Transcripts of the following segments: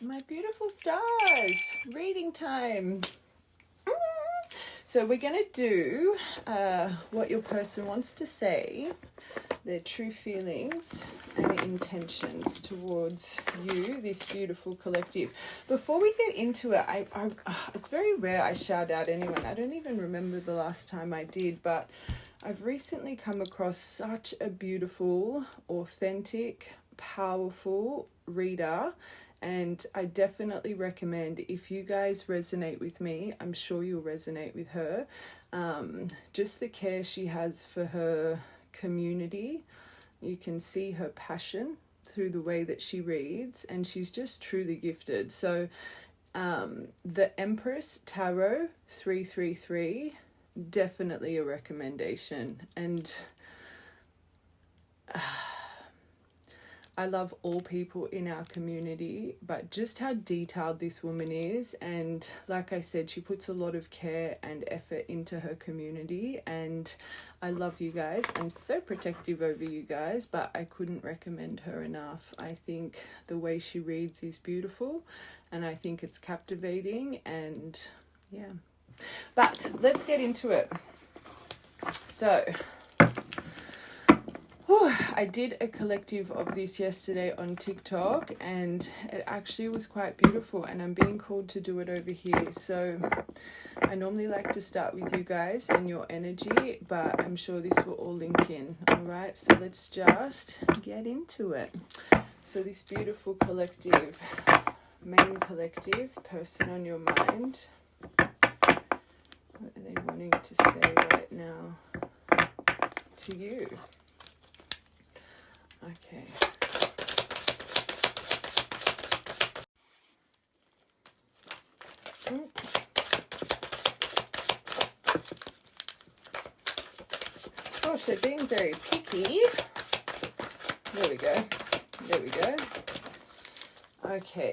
My beautiful stars, reading time. So we're going to do what your person wants to say, their true feelings and intentions towards you, this beautiful collective. Before we get into it, it's very rare I shout out anyone. I don't even remember the last time I did, but I've recently come across such a beautiful, authentic, powerful reader. And I definitely recommend, if you guys resonate with me, I'm sure you'll resonate with her. Just the care she has for her community. You can see her passion through the way that she reads, and she's just truly gifted. So the Empress Tarot 333, definitely a recommendation. And I love all people in our community, but just how detailed this woman is. And like I said, she puts a lot of care and effort into her community. And I love you guys. I'm so protective over you guys, but I couldn't recommend her enough. I think the way she reads is beautiful, and I think it's captivating. And yeah, but let's get into it. So I did a collective of this yesterday on TikTok, and it actually was quite beautiful, and I'm being called to do it over here. So I normally like to start with you guys and your energy, but I'm sure this will all link in. All right, so let's just get into it. So this beautiful collective, main collective, person on your mind, what are they wanting to say right now to you? Okay. Gosh, they're being very picky. There we go. There we go. Okay.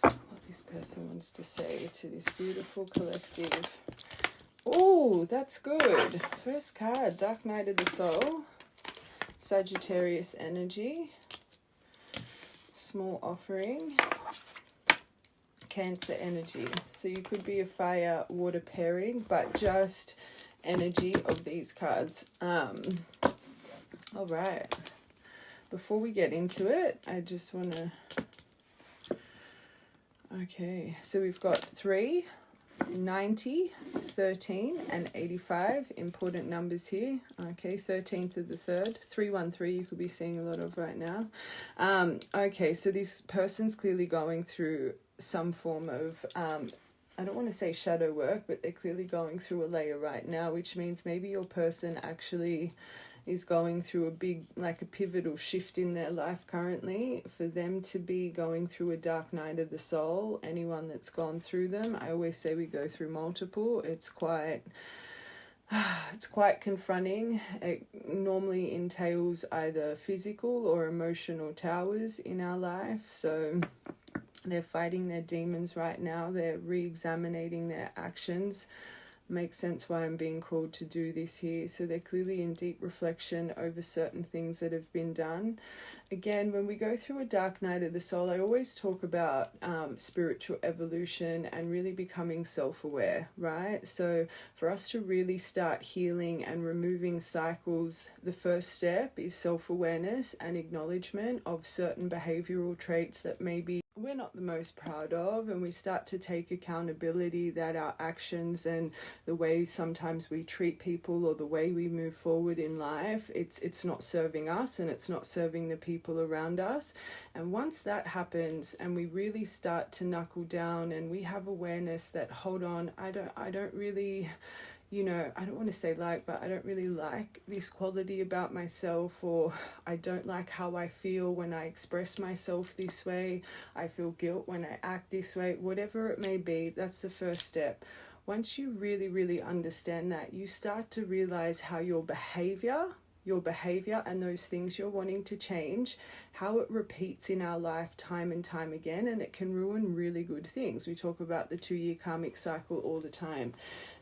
What this person wants to say to this beautiful collective. Oh, that's good. First card, Dark Night of the Soul. Sagittarius energy, small offering, Cancer energy. So you could be a fire water pairing, but just energy of these cards. All right. Before we get into it, I just want to. Okay, so we've got 3, 90, 13 and 85, important numbers here. Okay, 13th of the 3rd, 313 you could be seeing a lot of right now. Okay, so this person's clearly going through some form of I don't want to say shadow work, but they're clearly going through a layer right now, which means maybe your person actually is going through a big, like a pivotal shift in their life currently. For them to be going through a dark night of the soul, anyone that's gone through them, I always say we go through multiple. It's quite confronting. It normally entails either physical or emotional towers in our life. So they're fighting their demons right now. They're re-examining their actions. Makes sense why I'm being called to do this here. So they're clearly in deep reflection over certain things that have been done. Again, when we go through a dark night of the soul, I always talk about spiritual evolution and really becoming self-aware, right? So for us to really start healing and removing cycles, the first step is self-awareness and acknowledgement of certain behavioral traits that maybe we're not the most proud of, and we start to take accountability that our actions and the way sometimes we treat people or the way we move forward in life, it's not serving us and it's not serving the people around us. And once that happens and we really start to knuckle down and we have awareness that, hold on, I don't really, I don't want to say but I don't really like this quality about myself, or I don't like how I feel when I express myself this way. I feel guilt when I act this way, whatever it may be. That's the first step. Once you really, really understand that, you start to realize how your behavior and those things you're wanting to change, how it repeats in our life time and time again, and it can ruin really good things. We talk about the 2-year karmic cycle all the time.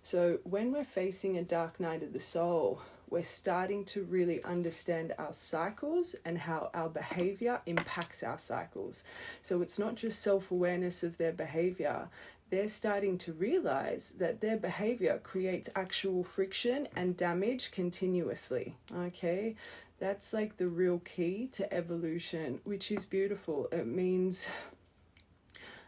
So when we're facing a dark night of the soul, we're starting to really understand our cycles and how our behavior impacts our cycles. So it's not just self-awareness of their behavior. They're starting to realize that their behavior creates actual friction and damage continuously. Okay, that's like the real key to evolution, which is beautiful. It means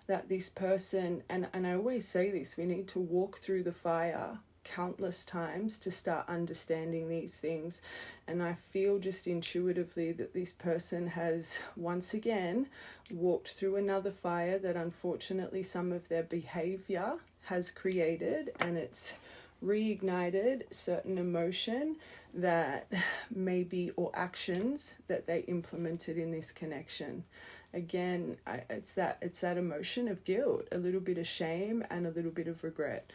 that this person, and I always say this, we need to walk through the fire countless times to start understanding these things. And I feel just intuitively that this person has once again walked through another fire that unfortunately some of their behavior has created, and it's reignited certain emotion that maybe, or actions that they implemented in this connection. Again, it's that emotion of guilt, a little bit of shame, and a little bit of regret.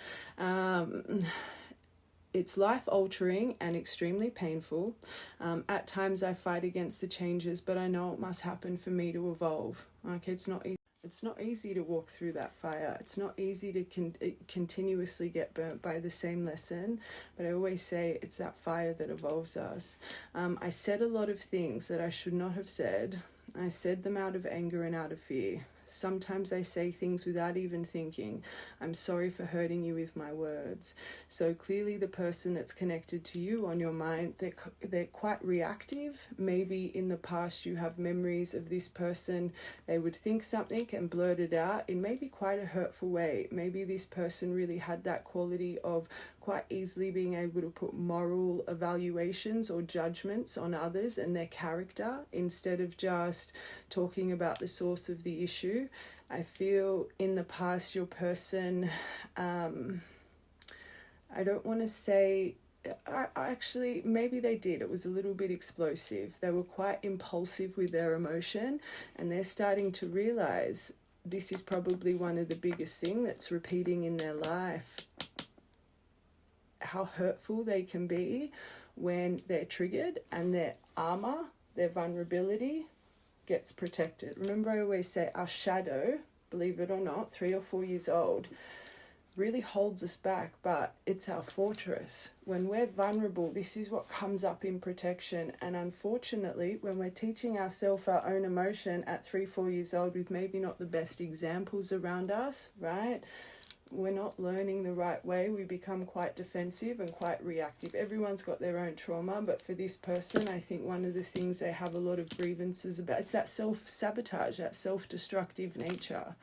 It's life-altering and extremely painful. At times I fight against the changes, but I know it must happen for me to evolve. Okay, it's not easy. It's not easy to walk through that fire. It's not easy to continuously get burnt by the same lesson. But I always say it's that fire that evolves us. I said a lot of things that I should not have said. I said them out of anger and out of fear. Sometimes I say things without even thinking. I'm sorry for hurting you with my words. So clearly the person that's connected to you on your mind, they're quite reactive. Maybe in the past you have memories of this person. They would think something and blurt it out in maybe quite a hurtful way. Maybe this person really had that quality of quite easily being able to put moral evaluations or judgments on others and their character instead of just talking about the source of the issue. I feel in the past your person, I don't want to say, actually maybe they did. It was a little bit explosive. They were quite impulsive with their emotion, and they're starting to realize this is probably one of the biggest things that's repeating in their life. How hurtful they can be when they're triggered and their armor, their vulnerability gets protected. Remember, I always say our shadow, believe it or not, 3 or 4 years old, really holds us back, but it's our fortress. When we're vulnerable, this is what comes up in protection. And unfortunately, when we're teaching ourselves our own emotion at 3, 4 years old with maybe not the best examples around us, right? We're not learning the right way. We become quite defensive and quite reactive. Everyone's got their own trauma, but for this person, I think one of the things they have a lot of grievances about, it's that self-sabotage, that self-destructive nature.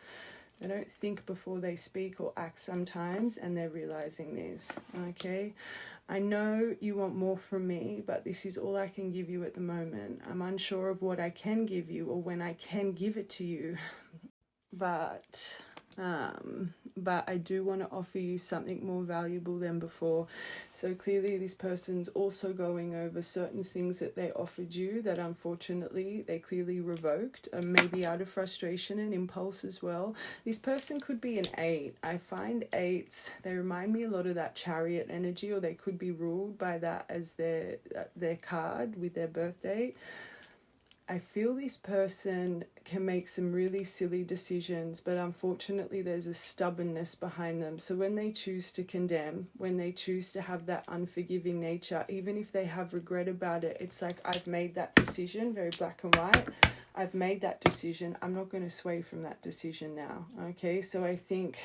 They don't think before they speak or act sometimes, and they're realizing this, okay? I know you want more from me, but this is all I can give you at the moment. I'm unsure of what I can give you or when I can give it to you, but I do want to offer you something more valuable than before. So clearly this person's also going over certain things that they offered you that unfortunately they clearly revoked, maybe out of frustration and impulse as well. This person could be an 8. I find 8s, they remind me a lot of that Chariot energy, or they could be ruled by that as their card with their birth date. I feel this person can make some really silly decisions, but unfortunately there's a stubbornness behind them. So when they choose to condemn, when they choose to have that unforgiving nature, even if they have regret about it, it's like, I've made that decision, very black and white. I've made that decision. I'm not going to sway from that decision now. Okay, so I think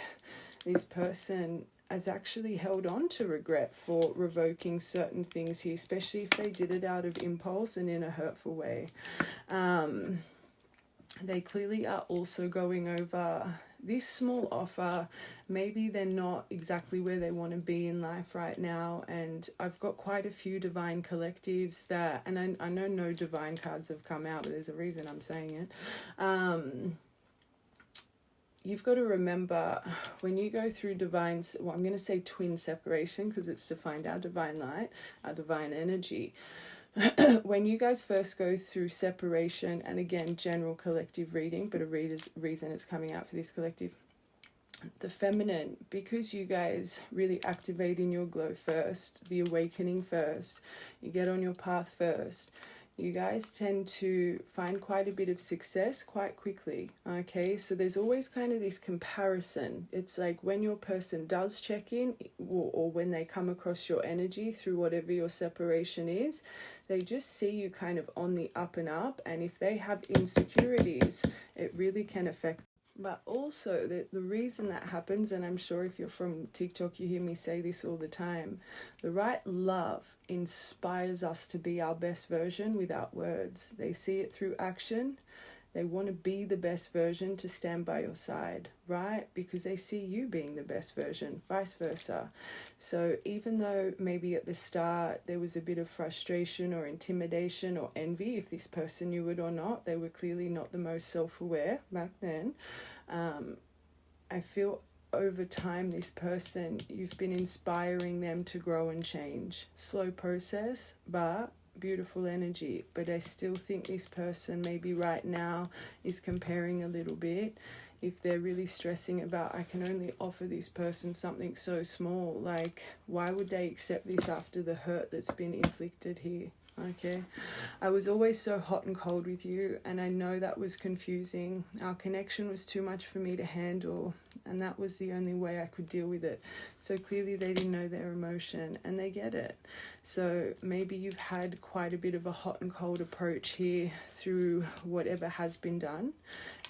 this person has actually held on to regret for revoking certain things here, especially if they did it out of impulse and in a hurtful way. They clearly are also going over this small offer. Maybe they're not exactly where they want to be in life right now, and I've got quite a few divine collectives that, and I know no divine cards have come out, but there's a reason I'm saying it. You've got to remember when you go through divine, well, I'm going to say twin separation because it's to find our divine light, our divine energy. When you guys first go through separation, and again, general collective reading, but a reason it's coming out for this collective, the feminine, because you guys really activate in your glow first, the awakening first, you get on your path first, you guys tend to find quite a bit of success quite quickly, okay? So there's always kind of this comparison. It's like when your person does check in, or when they come across your energy through whatever your separation is, they just see you kind of on the up and up, and if they have insecurities, it really can affect. But also, the reason that happens, and I'm sure if you're from TikTok, you hear me say this all the time, the right love inspires us to be our best version without words. They see it through action. They want to be the best version to stand by your side, right? Because they see you being the best version, vice versa. So even though maybe at the start there was a bit of frustration or intimidation or envy, if this person knew it or not, they were clearly not the most self-aware back then. I feel over time, this person, you've been inspiring them to grow and change. Slow process, but beautiful energy. But I still think this person maybe right now is comparing a little bit. If they're really stressing about, I can only offer this person something so small, like why would they accept this after the hurt that's been inflicted here? Okay, I was always so hot and cold with you, and I know that was confusing. Our connection was too much for me to handle, and that was the only way I could deal with it. So clearly they didn't know their emotion, and they get it. So maybe you've had quite a bit of a hot and cold approach here through whatever has been done.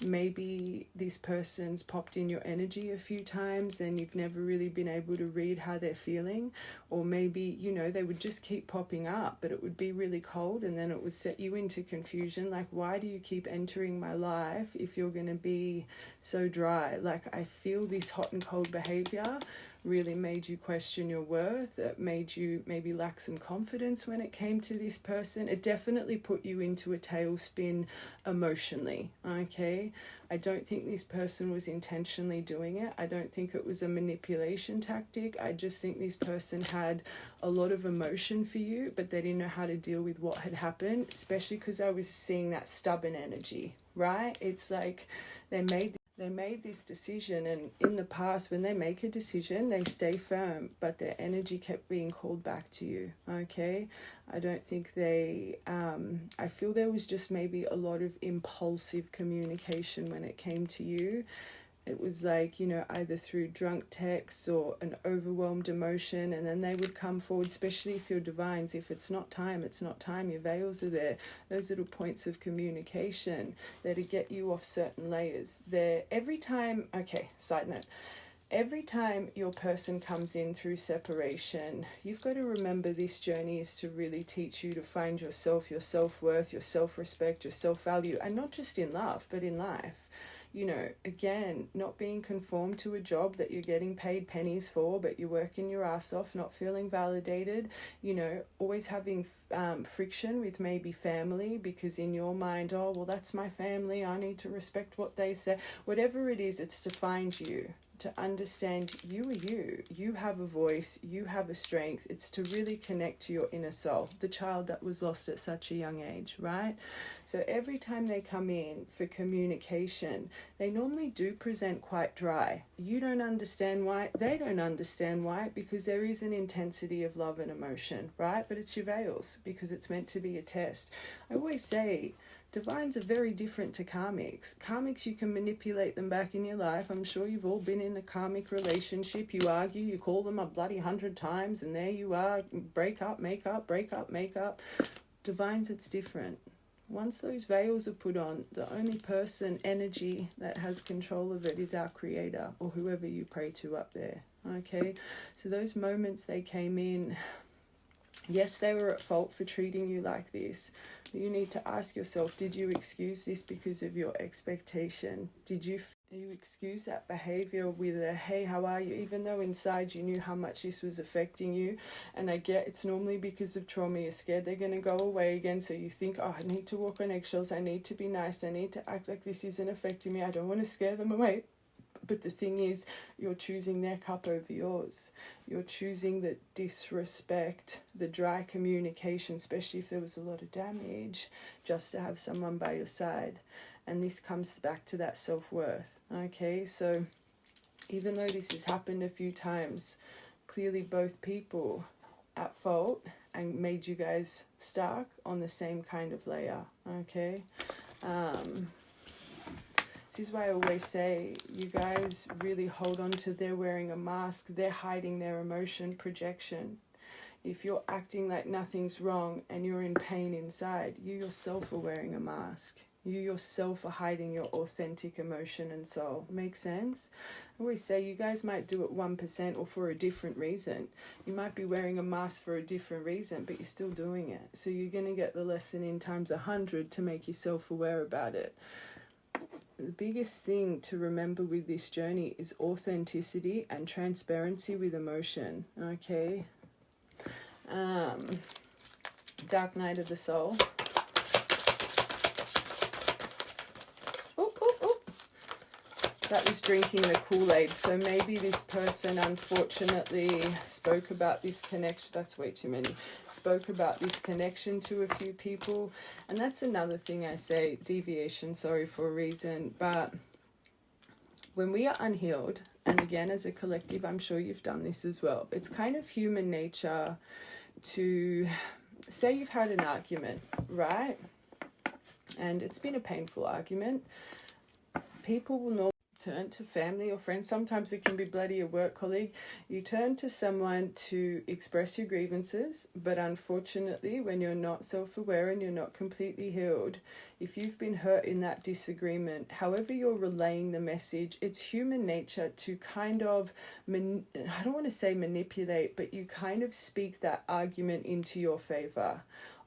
Maybe this person's popped in your energy a few times and you've never really been able to read how they're feeling. Or maybe, you know, they would just keep popping up, but it would be really cold, and then it would set you into confusion. Like, why do you keep entering my life if you're going to be so dry? Like, I feel this hot and cold behavior really made you question your worth. It made you maybe lack some confidence when it came to this person. It definitely put you into a tailspin emotionally, okay? I don't think this person was intentionally doing it. I don't think it was a manipulation tactic. I just think this person had a lot of emotion for you, but they didn't know how to deal with what had happened, especially because I was seeing that stubborn energy, right? It's like they made this decision, and in the past when they make a decision they stay firm, but their energy kept being called back to you, okay? I don't think they I feel there was just maybe a lot of impulsive communication when it came to you. It was like, you know, either through drunk texts or an overwhelmed emotion, and then they would come forward, especially if you're divines. If it's not time, it's not time. Your veils are there. Those little points of communication, they're to get you off certain layers. They're every time, okay, side note, every time your person comes in through separation, you've got to remember this journey is to really teach you to find yourself, your self-worth, your self-respect, your self-value, and not just in love, but in life. You know, again, not being conformed to a job that you're getting paid pennies for, but you're working your ass off, not feeling validated, you know, always having friction with maybe family, because in your mind, oh, well, that's my family, I need to respect what they say. Whatever it is, it's to find you, to understand you are you. You have a voice, you have a strength. It's to really connect to your inner soul, the child that was lost at such a young age, right? So every time they come in for communication, they normally do present quite dry. You don't understand why, they don't understand why, because there is an intensity of love and emotion, right? But it's your veils, because it's meant to be a test. I always say, divines are very different to karmics. Karmics, you can manipulate them back in your life. I'm sure you've all been in a karmic relationship. You argue, you call them a bloody 100 times, and there you are, break up, make up, break up, make up. Divines, it's different. Once those veils are put on, the only person, energy that has control of it is our creator, or whoever you pray to up there, okay? So those moments they came in, yes, they were at fault for treating you like this. You need to ask yourself, did you excuse this because of your expectation? Did you excuse that behavior with a, hey, how are you? Even though inside you knew how much this was affecting you. And I get it's normally because of trauma. You're scared they're going to go away again. So you think, oh, I need to walk on eggshells. I need to be nice. I need to act like this isn't affecting me. I don't want to scare them away. But the thing is, you're choosing their cup over yours. You're choosing the disrespect, the dry communication, especially if there was a lot of damage, just to have someone by your side. And this comes back to that self-worth, okay? So even though this has happened a few times, clearly both people at fault, and made you guys stuck on the same kind of layer, okay? This is why I always say, you guys really hold on to they're wearing a mask, they're hiding their emotion projection. If you're acting like nothing's wrong and you're in pain inside, you yourself are wearing a mask. You yourself are hiding your authentic emotion and soul. Make sense? I always say you guys might do it 1% or for a different reason. You might be wearing a mask for a different reason, but you're still doing it. So you're going to get the lesson in times 100 to make yourself aware about it. The biggest thing to remember with this journey is authenticity and transparency with emotion. Okay? Dark night of the soul. That was drinking the Kool-Aid. So maybe this person unfortunately spoke about this connection. That's way too many. Spoke about this connection to a few people. And that's another thing I say, deviation, sorry for a reason. But when we are unhealed, and again, as a collective, I'm sure you've done this as well. It's kind of human nature to say you've had an argument, right? And it's been a painful argument. People will normally turn to family or friends. Sometimes it can be bloody a work colleague. You turn to someone to express your grievances, but unfortunately, when you're not self-aware and you're not completely healed, if you've been hurt in that disagreement, however you're relaying the message, it's human nature to kind of, I don't want to say manipulate, but you kind of speak that argument into your favor.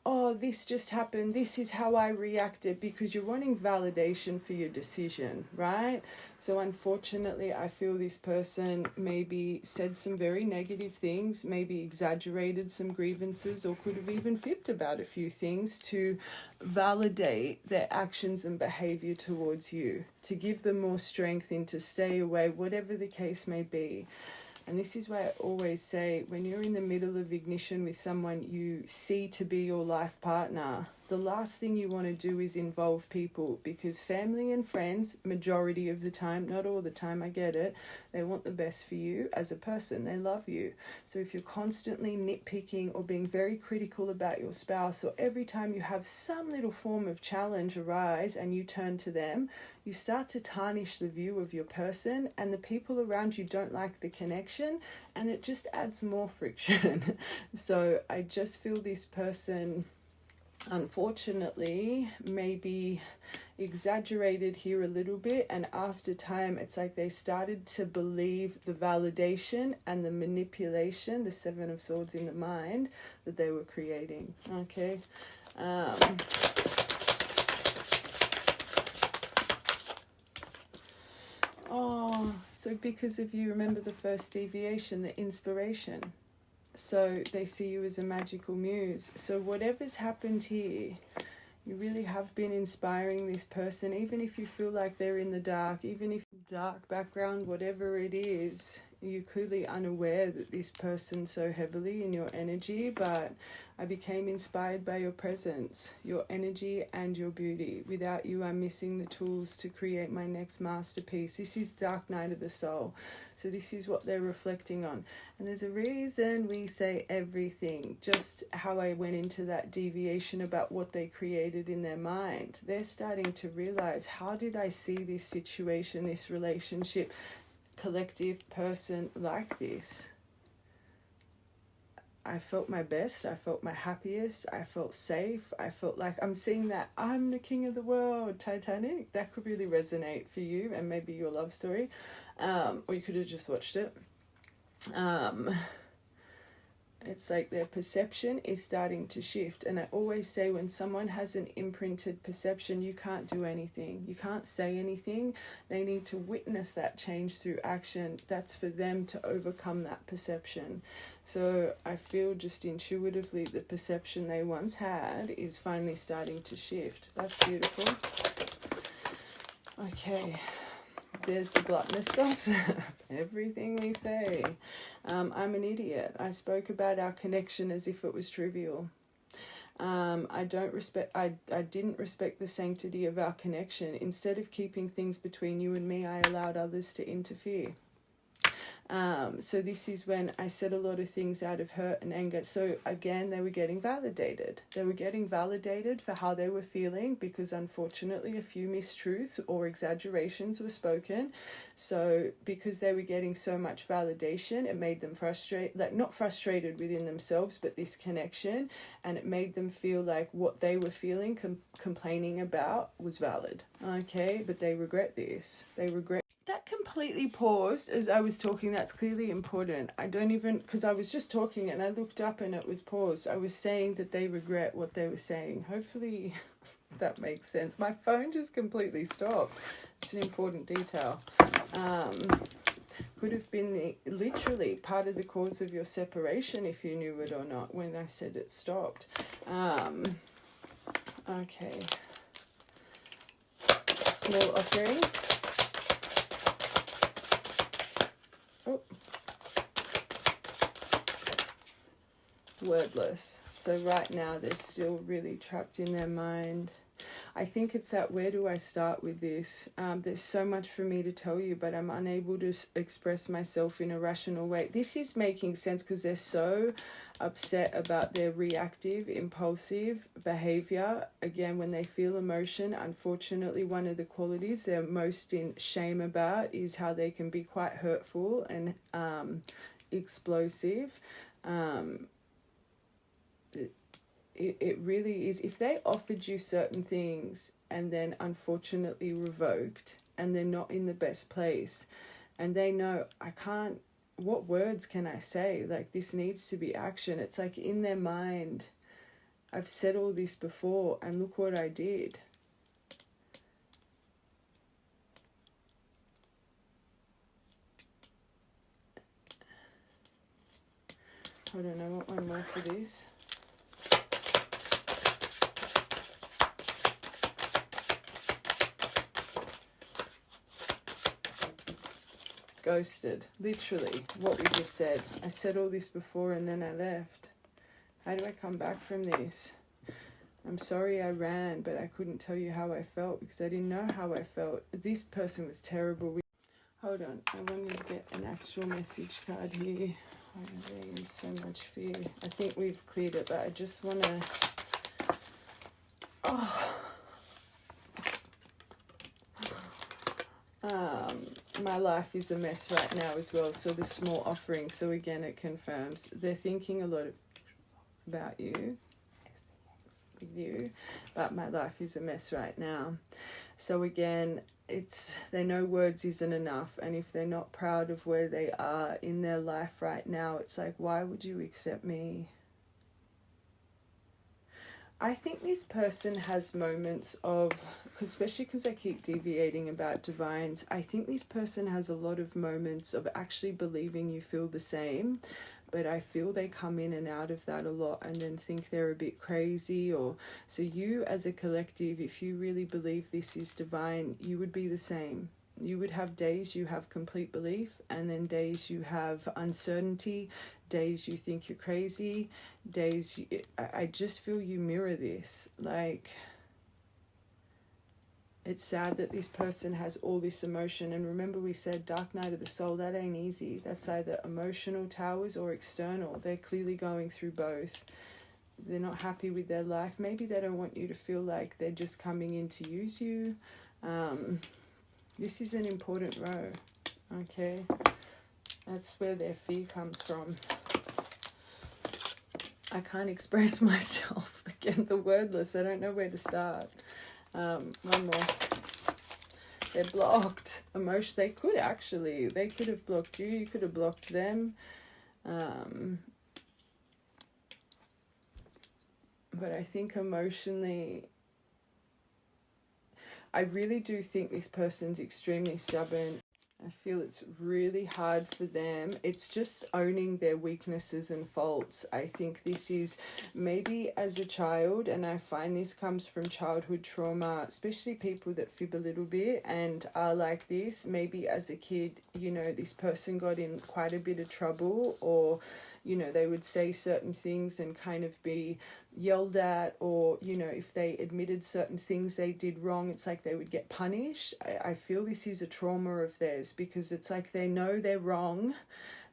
Oh, this just happened, this is how I reacted, because you're wanting validation for your decision, right? So unfortunately, I feel this person maybe said some very negative things, maybe exaggerated some grievances, or could have even fibbed about a few things to validate their actions and behavior towards you, to give them more strength in to stay away, whatever the case may be. And this is why I always say, when you're in the middle of ignition with someone you see to be your life partner, the last thing you want to do is involve people, because family and friends, majority of the time, not all the time, I get it, they want the best for you as a person. They love you. So if you're constantly nitpicking or being very critical about your spouse, or every time you have some little form of challenge arise and you turn to them, you start to tarnish the view of your person, and the people around you don't like the connection, and it just adds more friction. So I just feel this person, unfortunately, maybe exaggerated here a little bit, and after time it's like they started to believe the validation and the manipulation, the Seven of Swords in the mind, that they were creating. Okay. So because of you, remember the first deviation, the inspiration. So they see you as a magical muse. So whatever's happened here, you really have been inspiring this person, even if you feel like they're in the dark, even if dark background, whatever it is, you're clearly unaware that this person's so heavily in your energy, but I became inspired by your presence, your energy and your beauty. Without you, I'm missing the tools to create my next masterpiece. This is Dark Night of the Soul. So this is what they're reflecting on. And there's a reason we say everything, just how I went into that deviation about what they created in their mind. They're starting to realize, how did I see this situation, this relationship, collective person like this? I felt my best, I felt my happiest, I felt safe, I felt like I'm seeing that I'm the king of the world, Titanic. That could really resonate for you and maybe your love story, or you could have just watched it. It's like their perception is starting to shift. And I always say, when someone has an imprinted perception, you can't do anything. You can't say anything. They need to witness that change through action. That's for them to overcome that perception. So I feel just intuitively the perception they once had is finally starting to shift. That's beautiful. Okay. There's the gluttonous gossip. Everything we say. I'm an idiot. I spoke about our connection as if it was trivial. I didn't respect the sanctity of our connection. Instead of keeping things between you and me, I allowed others to interfere. So this is when I said a lot of things out of hurt and anger. So again, they were getting validated. They were getting validated for how they were feeling, because unfortunately a few mistruths or exaggerations were spoken. So because they were getting so much validation, it made them frustrated, like not frustrated within themselves, but this connection, and it made them feel like what they were feeling, complaining about, was valid. Okay, but they regret this. They regret. That completely paused as I was talking. That's clearly important. I don't even, because I was just talking and I looked up and it was paused. I was saying that they regret what they were saying. Hopefully that makes sense. My phone just completely stopped. It's an important detail. Could have been literally part of the cause of your separation if you knew it or not when I said it stopped. Okay. Small offering. Oh. Wordless. So right now they're still really trapped in their mind. I think it's that, where do I start with this? There's so much for me to tell you, but I'm unable to express myself in a rational way. This is making sense because they're so upset about their reactive, impulsive behavior. Again, when they feel emotion, unfortunately, one of the qualities they're most in shame about is how they can be quite hurtful and explosive. It really is. If they offered you certain things and then unfortunately revoked, and they're not in the best place, and they know, I can't, what words can I say? Like, this needs to be action. It's like in their mind, I've said all this before and look what I did. Hold on, I want one more for this. Ghosted, literally what we just said. I said all this before and then I left. How do I come back from this? I'm sorry I ran, but I couldn't tell you how I felt because I didn't know how I felt. This person was terrible. Hold on, I want you to get an actual message card here. There is so much fear. I think we've cleared it, but I just want to... my life is a mess right now as well. So the small offering, so again it confirms they're thinking a lot about you, but my life is a mess right now. So again, it's, they know words isn't enough, and if they're not proud of where they are in their life right now, it's like, why would you accept me? I think this person has moments of, especially because I keep deviating about divines, I think this person has a lot of moments of actually believing you feel the same, but I feel they come in and out of that a lot and then think they're a bit crazy. Or so you as a collective, if you really believe this is divine, you would be the same. You would have days you have complete belief, and then days you have uncertainty, days you think you're crazy, days I just feel you mirror this. Like, it's sad that this person has all this emotion. And remember, we said dark night of the soul, that ain't easy. That's either emotional towers or external. They're clearly going through both. They're not happy with their life. Maybe they don't want you to feel like they're just coming in to use you. This is an important row, okay? That's where their fear comes from. I can't express myself. Again, the wordless, I don't know where to start. One more. They're blocked. Emotion, they could have blocked you. You could have blocked them. But I think emotionally, I really do think this person's extremely stubborn. I feel it's really hard for them. It's just owning their weaknesses and faults. I think this is maybe as a child, and I find this comes from childhood trauma, especially people that fib a little bit and are like this. Maybe as a kid, you know, this person got in quite a bit of trouble, or you know, they would say certain things and kind of be yelled at, or, you know, if they admitted certain things they did wrong, it's like they would get punished. I feel this is a trauma of theirs, because it's like they know they're wrong,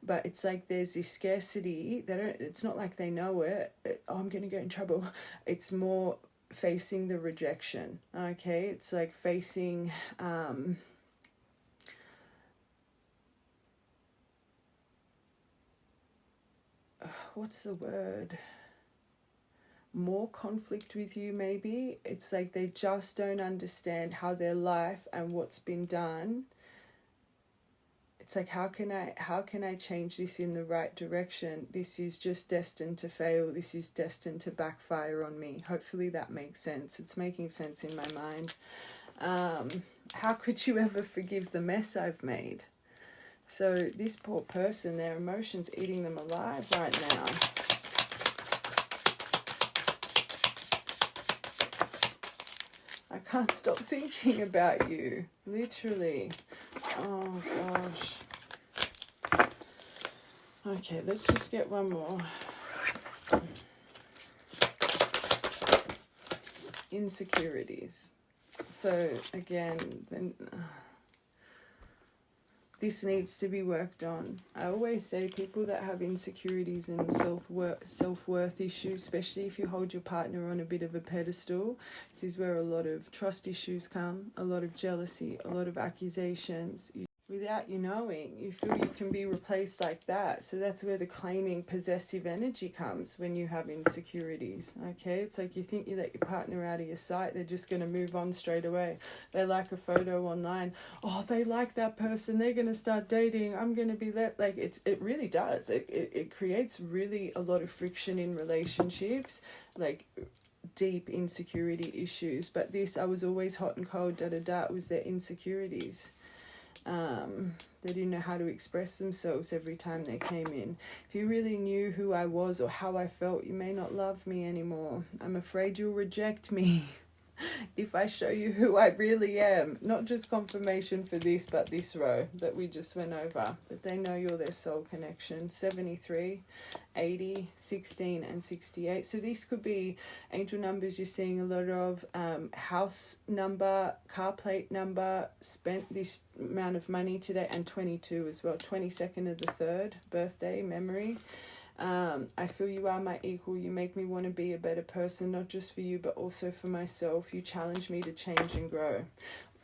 but it's like there's this scarcity. It's not like they know it. Oh, I'm going to get in trouble. It's more facing the rejection. Okay, it's like facing what's the word, more conflict with you, maybe. It's like they just don't understand how their life and what's been done. It's like, how can I change this in the right direction? This is just destined to fail. This is destined to backfire on me. Hopefully that makes sense. It's making sense in my mind. How could you ever forgive the mess I've made? So this poor person, their emotions eating them alive right now. I can't stop thinking about you, literally. Oh gosh. Okay, let's just get one more. Insecurities. So again, then this needs to be worked on. I always say people that have insecurities and self-worth issues, especially if you hold your partner on a bit of a pedestal, this is where a lot of trust issues come, a lot of jealousy, a lot of accusations. Without you knowing, you feel you can be replaced like that. So that's where the claiming possessive energy comes when you have insecurities. Okay, it's like you think you let your partner out of your sight, they're just going to move on straight away. They like a photo online, oh, they like that person, they're going to start dating, I'm going to be let. Like it really does. It creates really a lot of friction in relationships, like deep insecurity issues. But this, I was always hot and cold, was their insecurities. They didn't know how to express themselves every time they came in. If you really knew who I was or how I felt, you may not love me anymore. I'm afraid you'll reject me if I show you who I really am. Not just confirmation for this, but this row that we just went over. But they know you're their soul connection. 73, 80, 16 and 68. So these could be angel numbers you're seeing a lot of, house number, car plate number, spent this amount of money today, and 22 as well, 22nd of the 3rd birthday memory. I feel you are my equal. You make me want to be a better person, not just for you, but also for myself. You challenge me to change and grow.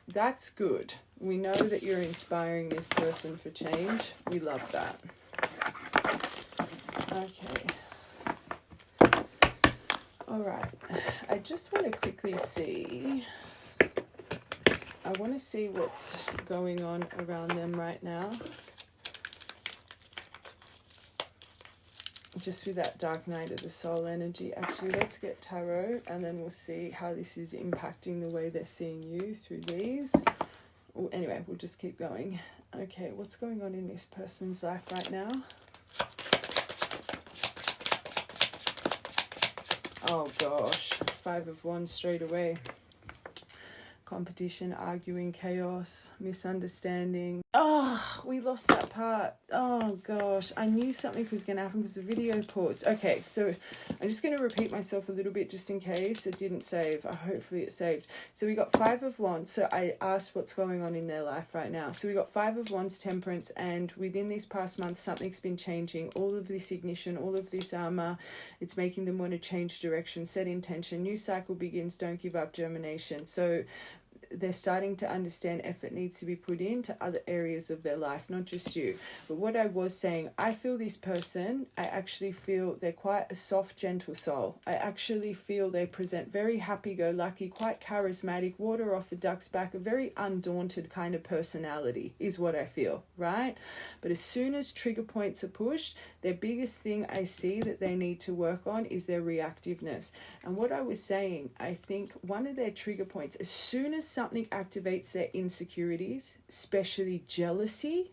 That's good. We know that you're inspiring this person for change. We love that. Okay. All right. I just want to quickly see. I want to see what's going on around them right now. Just with that dark night of the soul energy. Actually, let's get tarot, and then we'll see how this is impacting the way they're seeing you through these. Anyway, we'll just keep going. Okay, what's going on in this person's life right now? Oh gosh, 5 of Wands straight away. Competition, arguing, chaos, misunderstanding. Oh, we lost that part. Oh gosh, I knew something was going to happen because the video paused. Okay, so I'm just going to repeat myself a little bit just in case it didn't save. Hopefully it saved. So we got 5 of Wands. So I asked what's going on in their life right now. So we got 5 of Wands, Temperance, and within this past month, something's been changing. All of this ignition, all of this armor, it's making them want to change direction, set intention. New cycle begins, don't give up, germination. So they're starting to understand effort needs to be put into other areas of their life, not just you. But what I was saying, I feel this person, I actually feel they're quite a soft, gentle soul. I actually feel they present very happy-go-lucky, quite charismatic, water off a duck's back, a very undaunted kind of personality is what I feel, right? But as soon as trigger points are pushed, their biggest thing I see that they need to work on is their reactiveness. And what I was saying, I think one of their trigger points, as soon as something activates their insecurities, especially jealousy,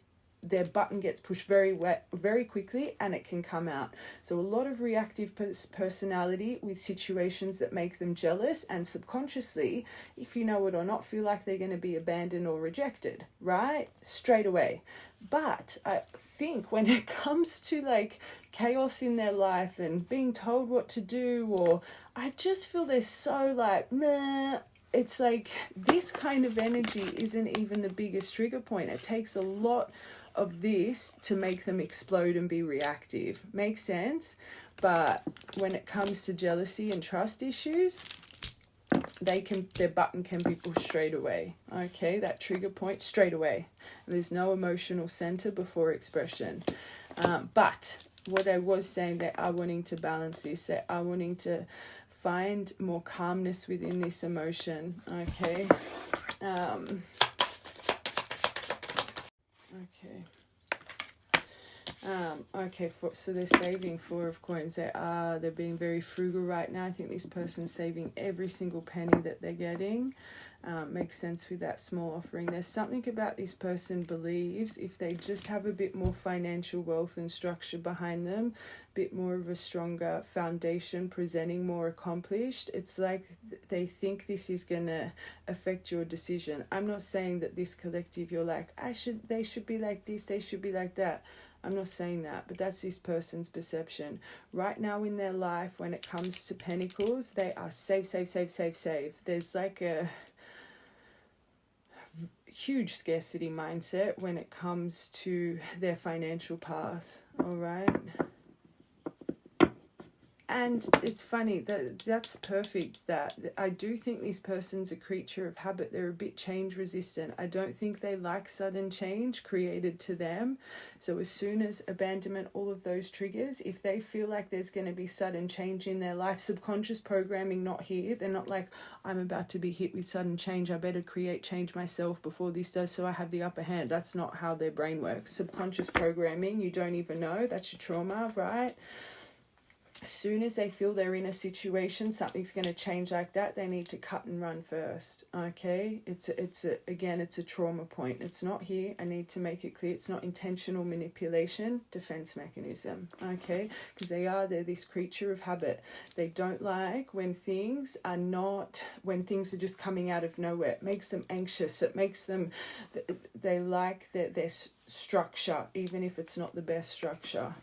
their button gets pushed very quickly, and it can come out. So a lot of reactive personality with situations that make them jealous, and subconsciously, if you know it or not, feel like they're going to be abandoned or rejected, right? Straight away. But I think when it comes to like chaos in their life and being told what to do, or I just feel they're so like, meh. It's like this kind of energy isn't even the biggest trigger point. It takes a lot of this to make them explode and be reactive. Makes sense? But when it comes to jealousy and trust issues, their button can be pushed straight away. Okay, that trigger point straight away. There's no emotional center before expression. But what I was saying, they are wanting to balance this. They are wanting to find more calmness within this emotion. Okay. So they're saving 4 of coins. They're being very frugal right now. I think this person's saving every single penny that they're getting. Makes sense with that small offering. There's something about this person believes if they just have a bit more financial wealth and structure behind them, a bit more of a stronger foundation, presenting more accomplished, it's like they think this is going to affect your decision. I'm not saying that this collective, you're like, they should be like this, they should be like that. I'm not saying that, but that's this person's perception. Right now in their life, when it comes to pentacles, they are save. There's like a huge scarcity mindset when it comes to their financial path, all right? And it's funny, that's perfect. That I do think this person's a creature of habit. They're a bit change resistant. I don't think they like sudden change created to them. So as soon as abandonment, all of those triggers, if they feel like there's going to be sudden change in their life, subconscious programming not here. They're not like, I'm about to be hit with sudden change, I better create change myself before this does so I have the upper hand. That's not how their brain works. Subconscious programming, you don't even know. That's your trauma, right? As soon as they feel they're in a situation, something's going to change like that, they need to cut and run first. Okay, it's a trauma point. It's not here. I need to make it clear. It's not intentional manipulation, defense mechanism. Okay, because they're this creature of habit. They don't like when things are just coming out of nowhere. It makes them anxious. It makes them. They like their structure, even if it's not the best structure.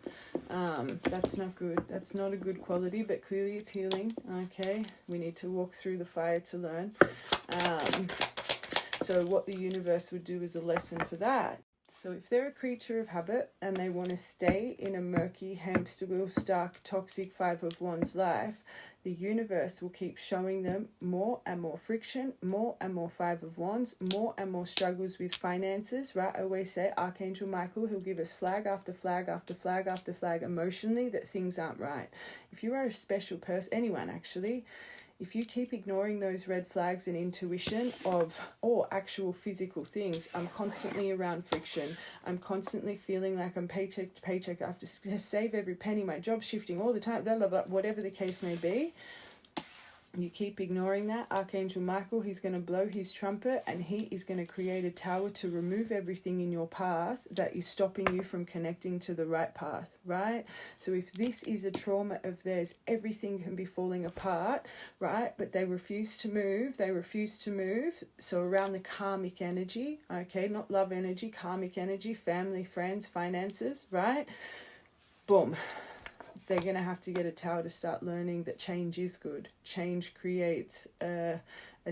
That's not good. That's not a good quality, but clearly it's healing. Okay, we need to walk through the fire to learn. So what the universe would do is a lesson for that. So if they're a creature of habit and they want to stay in a murky, hamster wheel, stuck, toxic 5 of Wands life, the universe will keep showing them more and more friction, more and more 5 of Wands, more and more struggles with finances, right? I always say Archangel Michael, he'll give us flag after flag after flag after flag emotionally that things aren't right. If you are a special person, anyone actually, if you keep ignoring those red flags and intuition or actual physical things, I'm constantly around friction. I'm constantly feeling like I'm paycheck to paycheck. I have to save every penny. My job's shifting all the time, blah, blah, blah, whatever the case may be. You keep ignoring that, Archangel Michael, he's going to blow his trumpet and he is going to create a tower to remove everything in your path that is stopping you from connecting to the right path, right? So if this is a trauma of theirs, everything can be falling apart, right? But they refuse to move. So around the karmic energy, okay, not love energy, karmic energy, family, friends, finances, right? Boom. They're going to have to get a tower to start learning that change is good. Change creates a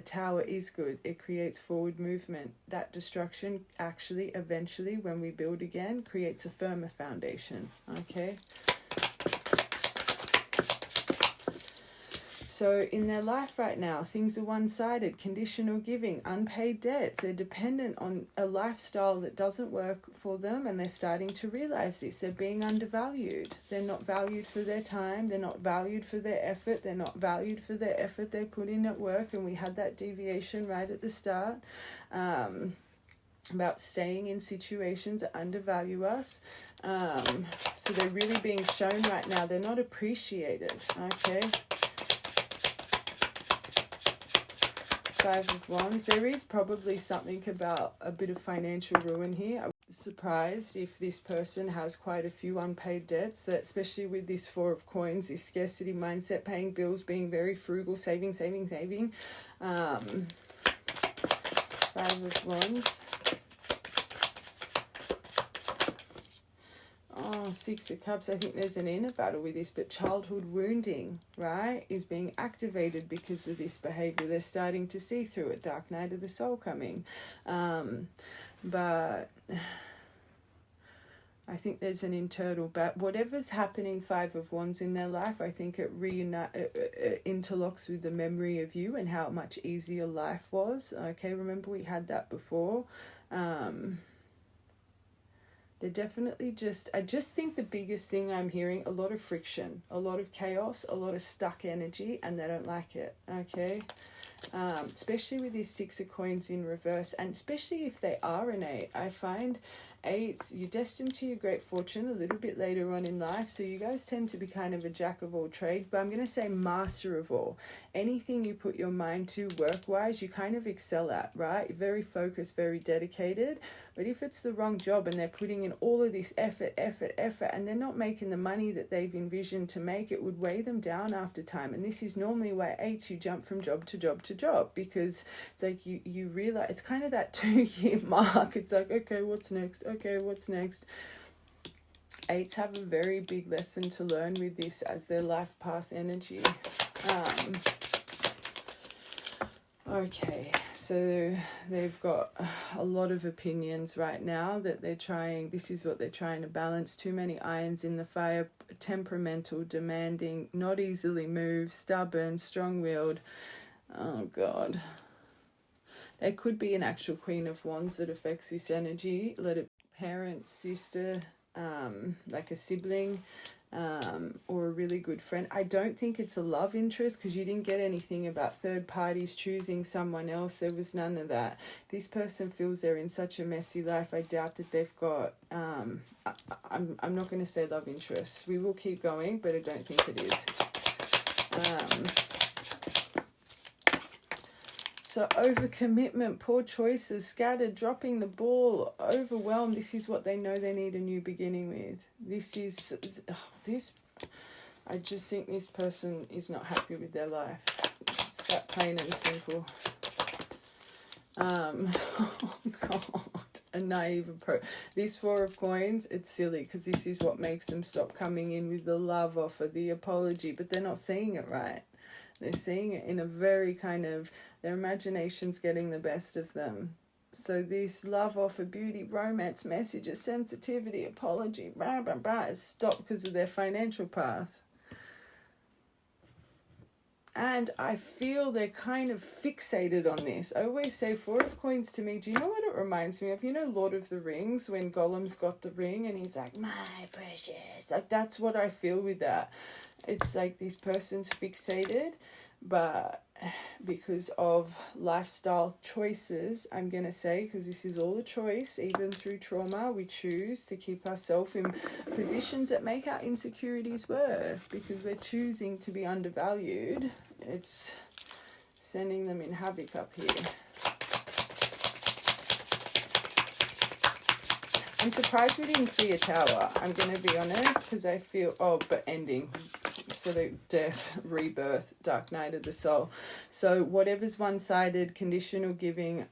tower is good. It creates forward movement. That destruction actually, eventually, when we build again, creates a firmer foundation. Okay? So in their life right now, things are one-sided, conditional giving, unpaid debts. They're dependent on a lifestyle that doesn't work for them, and they're starting to realize this. They're being undervalued. They're not valued for their time. They're not valued for their effort. They're not valued for their effort they put in at work, and we had that deviation right at the start about staying in situations that undervalue us. So they're really being shown right now. They're not appreciated, okay? 5 of Wands. There is probably something about a bit of financial ruin here. surprised if this person has quite a few unpaid debts, that especially with this Four of Coins, this scarcity mindset, paying bills, being very frugal, saving. Five of Wands. Oh, Six of Cups. I think there's an inner battle with this, but childhood wounding, right, is being activated because of this behavior. They're starting to see through it. Dark night of the soul coming. But I think there's an internal whatever's happening, Five of Wands in their life, I think it interlocks with the memory of you and how much easier life was. Okay, remember we had that before. They're definitely I just think the biggest thing I'm hearing, a lot of friction, a lot of chaos, a lot of stuck energy, and they don't like it, okay? Especially with these Six of Coins in reverse, and especially if they are an eight. I find eights, you're destined to your great fortune a little bit later on in life, so you guys tend to be kind of a jack of all trades, but I'm going to say master of all. Anything you put your mind to work-wise, you kind of excel at, right? You're very focused, very dedicated, but if it's the wrong job and they're putting in all of this effort, and they're not making the money that they've envisioned to make, it would weigh them down after time. And this is normally why eights, you jump from job to job to job, because it's like you realize, it's kind of that 2-year mark. It's like, okay, what's next? Okay, what's next? Eights have a very big lesson to learn with this as their life path energy. Okay, so they've got a lot of opinions right now that this is what they're trying to balance. Too many irons in the fire, temperamental, demanding, not easily moved, stubborn, strong-willed. Oh, God. They could be an actual Queen of Wands that affects this energy. Let it parent, sister, like a sibling, or a really good friend. I don't think it's a love interest, because you didn't get anything about third parties choosing someone else. There was none of that. This person feels they're in such a messy life. I doubt that they've got I'm not going to say love interest. We will keep going, but I don't think it is. So overcommitment, poor choices, scattered, dropping the ball, overwhelmed. This is what they know they need a new beginning with. I just think this person is not happy with their life. It's that plain and simple. Oh God, a naive approach. This Four of Coins, it's silly, because this is what makes them stop coming in with the love offer, the apology, but they're not seeing it right. They're seeing it in a very kind of, their imagination's getting the best of them. So this love offer, beauty, romance, messages, sensitivity, apology, is stopped because of their financial path. And I feel they're kind of fixated on this. I always say Four of Coins to me, do you know what it reminds me of? You know Lord of the Rings, when Gollum's got the ring and he's like, my precious. Like, that's what I feel with that. It's like this person's fixated, but because of lifestyle choices, I'm going to say, because this is all a choice, even through trauma, we choose to keep ourselves in positions that make our insecurities worse, because we're choosing to be undervalued. It's sending them in havoc up here. I'm surprised we didn't see a tower, I'm going to be honest, because I feel, but ending. So the death, rebirth, dark night of the soul. So whatever's one-sided, conditional giving,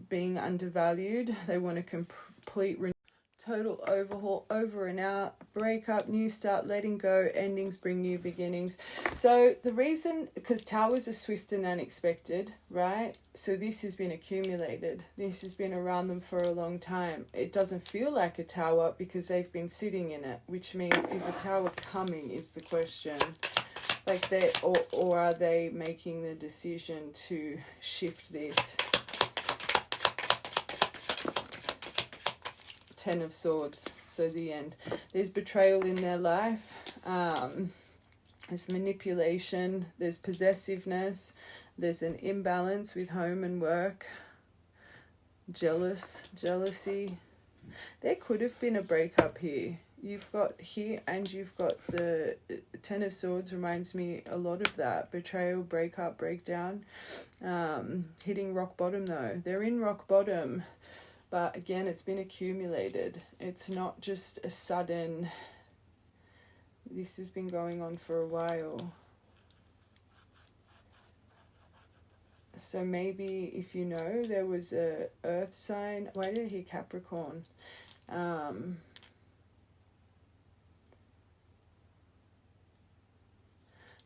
being undervalued, they want a complete total overhaul, over and out, break up, new start, letting go, endings bring new beginnings. So the reason, because towers are swift and unexpected, right? So this has been accumulated. This has been around them for a long time. It doesn't feel like a tower because they've been sitting in it, which means, is the tower coming is the question. Like or are they making the decision to shift this? Ten of Swords, so the end. There's betrayal in their life, there's manipulation, there's possessiveness, there's an imbalance with home and work, jealousy. There could have been a breakup here. You've got here, and you've got the Ten of Swords, reminds me a lot of that. Betrayal, breakup, breakdown, hitting rock bottom though. They're in rock bottom. But again, it's been accumulated. It's not just a sudden, this has been going on for a while. So maybe if you know there was a earth sign, why did I hear Capricorn?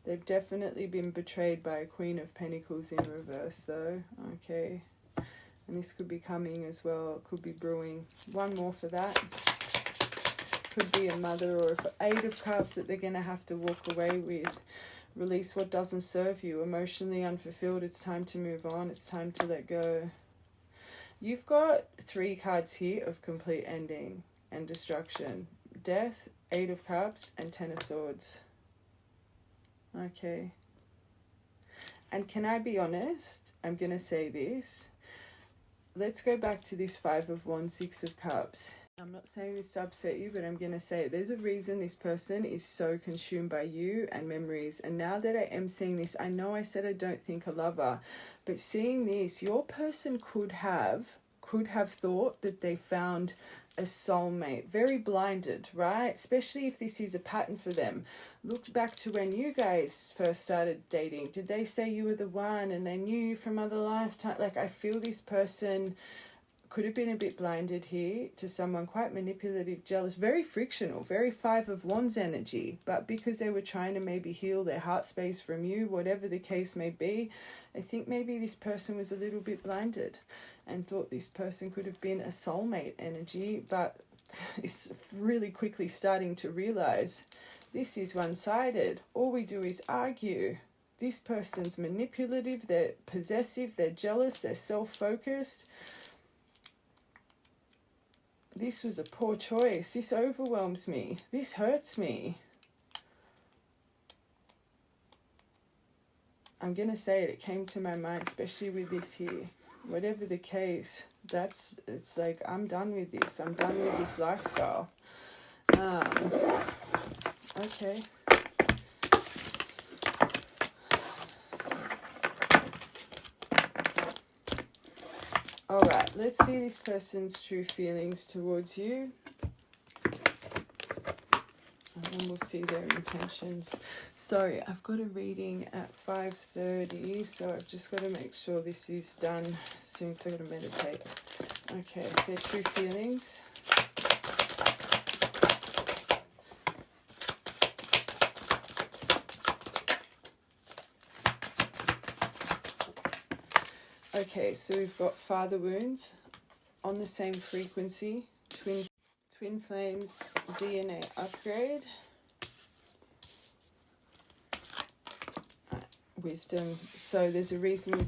They've definitely been betrayed by a Queen of Pentacles in reverse though. Okay. And this could be coming as well. It could be brewing. One more for that. Could be a mother or Eight of Cups that they're going to have to walk away with. Release what doesn't serve you. Emotionally unfulfilled. It's time to move on. It's time to let go. You've got 3 cards here of complete ending and destruction. Death, Eight of Cups, and Ten of Swords. Okay. And can I be honest? I'm going to say this. Let's go back to this 5 of Wands, 6 of Cups. I'm not saying this to upset you, but I'm going to say it. There's a reason this person is so consumed by you and memories. And now that I am seeing this, I know I said I don't think a lover, but seeing this, your person could have thought that they found a soulmate. Very blinded, right? Especially if this is a pattern for them. Look back to when you guys first started dating. Did they say you were the one and they knew you from other lifetime? Like, I feel this person could have been a bit blinded here to someone quite manipulative, jealous, very frictional, very 5 of Wands energy. But because they were trying to maybe heal their heart space from you, whatever the case may be, I think maybe this person was a little bit blinded and thought this person could have been a soulmate energy, but is really quickly starting to realize this is one-sided. All we do is argue. This person's manipulative, they're possessive, they're jealous, they're self-focused. This was a poor choice. This overwhelms me. This hurts me. I'm going to say it. It came to my mind, especially with this here. Whatever the case, it's like, I'm done with this. I'm done with this lifestyle. Okay. All right, let's see this person's true feelings towards you. And then we'll see their intentions. Sorry, I've got a reading at 5:30, so I've just got to make sure this is done soon because I've got to meditate. Okay, their true feelings. Okay, so we've got father wounds on the same frequency, twin flames, DNA upgrade, wisdom. So there's a reason we're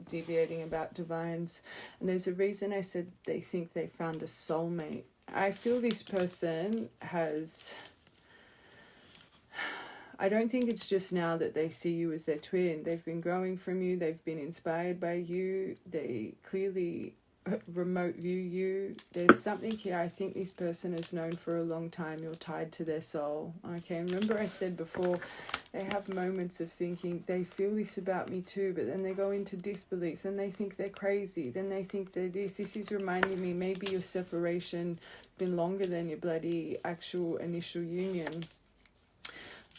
deviating about divines, and there's a reason I said they think they found a soulmate. I feel this person has... I don't think it's just now that they see you as their twin. They've been growing from you. They've been inspired by you. They clearly remote view you. There's something here I think this person has known for a long time. You're tied to their soul. Okay, remember I said before, they have moments of thinking, they feel this about me too, but then they go into disbelief. Then they think they're crazy. Then they think they're this. This is reminding me maybe your separation been longer than your bloody actual initial union.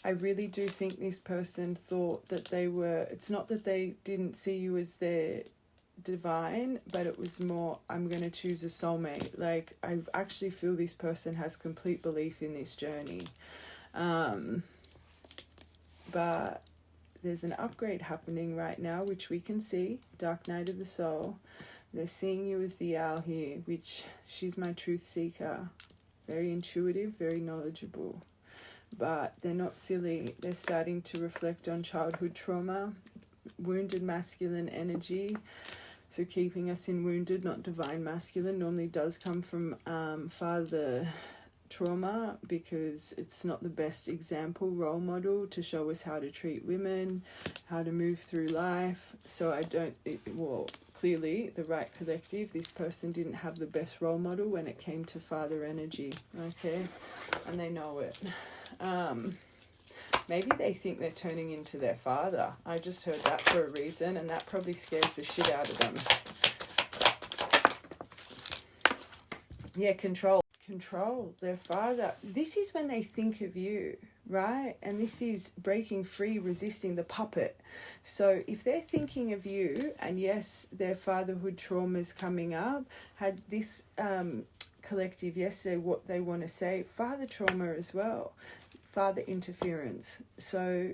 I really do think this person thought that they were... It's not that they didn't see you as their divine, but it was more, I'm going to choose a soulmate. Like, I actually feel this person has complete belief in this journey. But there's an upgrade happening right now, which we can see. Dark night of the soul. They're seeing you as the owl here, which she's my truth seeker. Very intuitive, very knowledgeable. But they're not silly. They're starting to reflect on childhood trauma, wounded masculine energy. So keeping us in wounded, not divine masculine, normally does come from father trauma, because it's not the best example, role model to show us how to treat women, how to move through life. So clearly the right collective, this person didn't have the best role model when it came to father energy, okay? And they know it. Maybe they think they're turning into their father. I just heard that for a reason, and that probably scares the shit out of them. Yeah, control their father. This is when they think of you, right? And this is breaking free, resisting the puppet. So if they're thinking of you, and yes, their fatherhood trauma is coming up, had this collective yesterday what they want to say, father trauma as well, father interference. So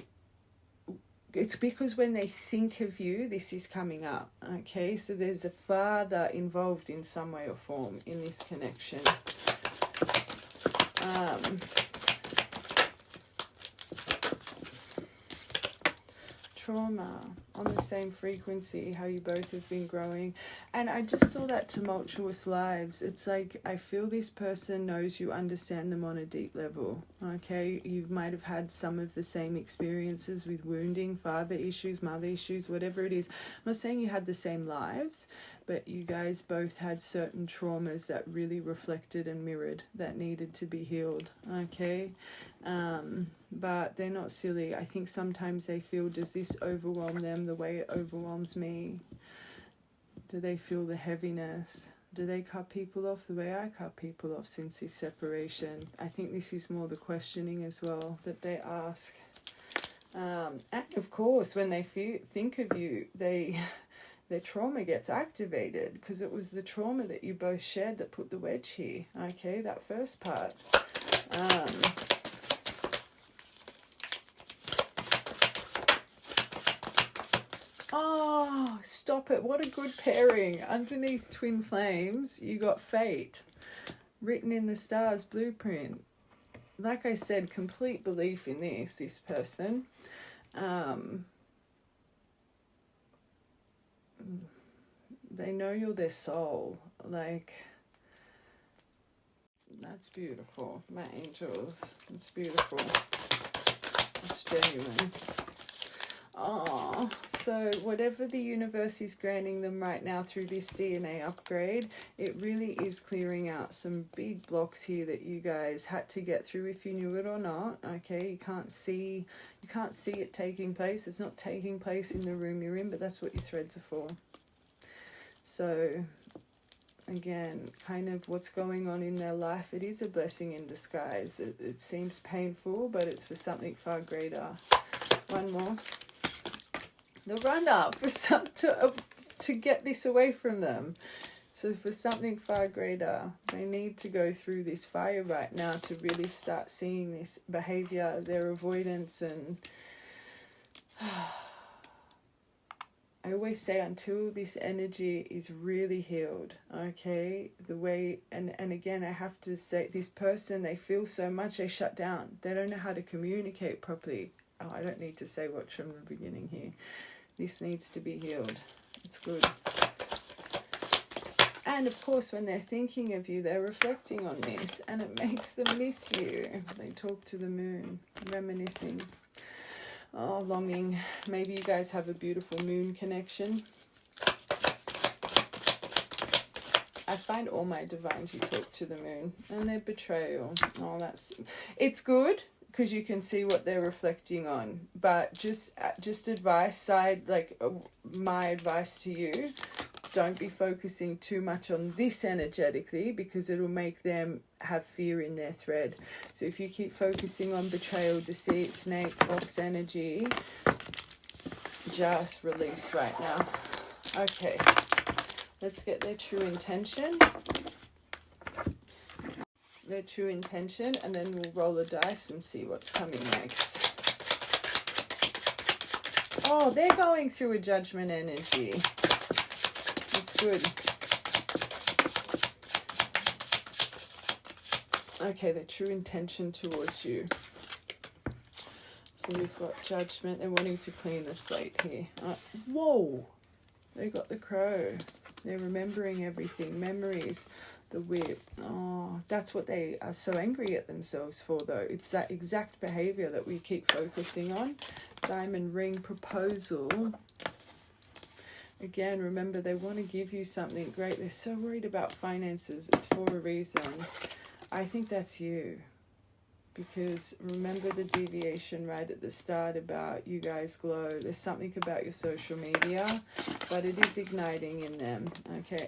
it's because when they think of you, this is coming up. Okay, so there's a father involved in some way or form in this connection. Trauma on the same frequency, how you both have been growing. And I just saw that tumultuous lives. It's like I feel this person knows you, understand them on a deep level. Okay, you might have had some of the same experiences with wounding, father issues, mother issues, whatever it is. I'm not saying you had the same lives, but you guys both had certain traumas that really reflected and mirrored that needed to be healed. Okay, but they're not silly. I think sometimes they feel, does this overwhelm them the way it overwhelms me? Do they feel the heaviness? Do they cut people off the way I cut people off since this separation? I think this is more the questioning as well that they ask. And of course, when they think of you, their trauma gets activated, because it was the trauma that you both shared that put the wedge here. Okay, that first part. Oh, stop it. What a good pairing. Underneath Twin Flames, you got fate. Written in the stars, blueprint. Like I said, complete belief in this person. They know you're their soul. Like, that's beautiful. My angels. It's beautiful. It's genuine. Oh, so whatever the universe is granting them right now through this DNA upgrade, it really is clearing out some big blocks here that you guys had to get through, if you knew it or not. Okay, you can't see it taking place. It's not taking place in the room you're in, but that's what your threads are for. So again, kind of what's going on in their life, it is a blessing in disguise. It seems painful, but it's for something far greater. One more. The run-up for to get this away from them. So for something far greater, they need to go through this fire right now to really start seeing this behavior, their avoidance, and I always say, until this energy is really healed, okay, the way, and again, I have to say, this person, they feel so much, they shut down. They don't know how to communicate properly. Oh, I don't need to say what's from the beginning here. This needs to be healed. It's good. And of course, when they're thinking of you, they're reflecting on this, and it makes them miss you. They talk to the moon, reminiscing. Oh, longing. Maybe you guys have a beautiful moon connection. I find all my divines who talk to the moon, and their betrayal. Oh, it's good, because you can see what they're reflecting on. But just advice side, like my advice to you, don't be focusing too much on this energetically, because it'll make them have fear in their thread. So if you keep focusing on betrayal, deceit, snake, fox energy, just release right now. Okay, let's get their true intention. Their true intention, and then we'll roll a dice and see what's coming next. Oh, they're going through a judgment energy. It's good. Okay, their true intention towards you. So we've got judgment. They're wanting to clean the slate here. Whoa! They got the crow. They're remembering everything. Memories. The whip. Oh, that's what they are so angry at themselves for, though. It's that exact behavior that we keep focusing on. Diamond ring, proposal. Again, remember, they want to give you something great. They're so worried about finances. It's for a reason. I think that's you. because remember the deviation right at the start about you guys glow. There's something about your social media, but it is igniting in them.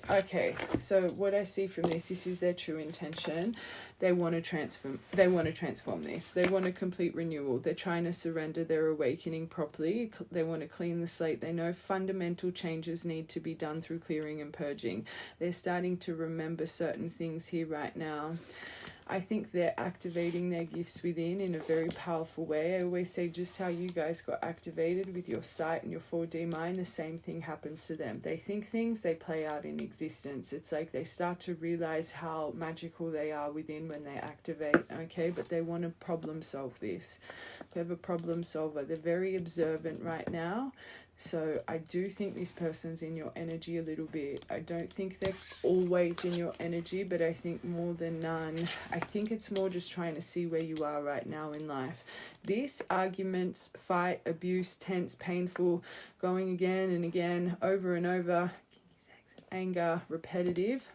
Okay, so what I see from this is their true intention. They want to transform this. They want a complete renewal. They're trying to surrender their awakening properly. They want to clean the slate. They know fundamental changes need to be done through clearing and purging. They're starting to remember certain things here right now. I think they're activating their gifts within in a very powerful way. I always say just how you guys got activated with your sight and your 4D mind, the same thing happens to them. They think things, they play out in existence. It's like they start to realize how magical they are within when they activate, okay? But they want to problem solve this. They have a problem solver. They're very observant right now. So I do think this person's in your energy a little bit. I don't think they're always in your energy, but I think more than none. I think it's more just trying to see where you are right now in life. This arguments, fight, abuse, tense, painful, going again and again, over and over, anger, repetitive.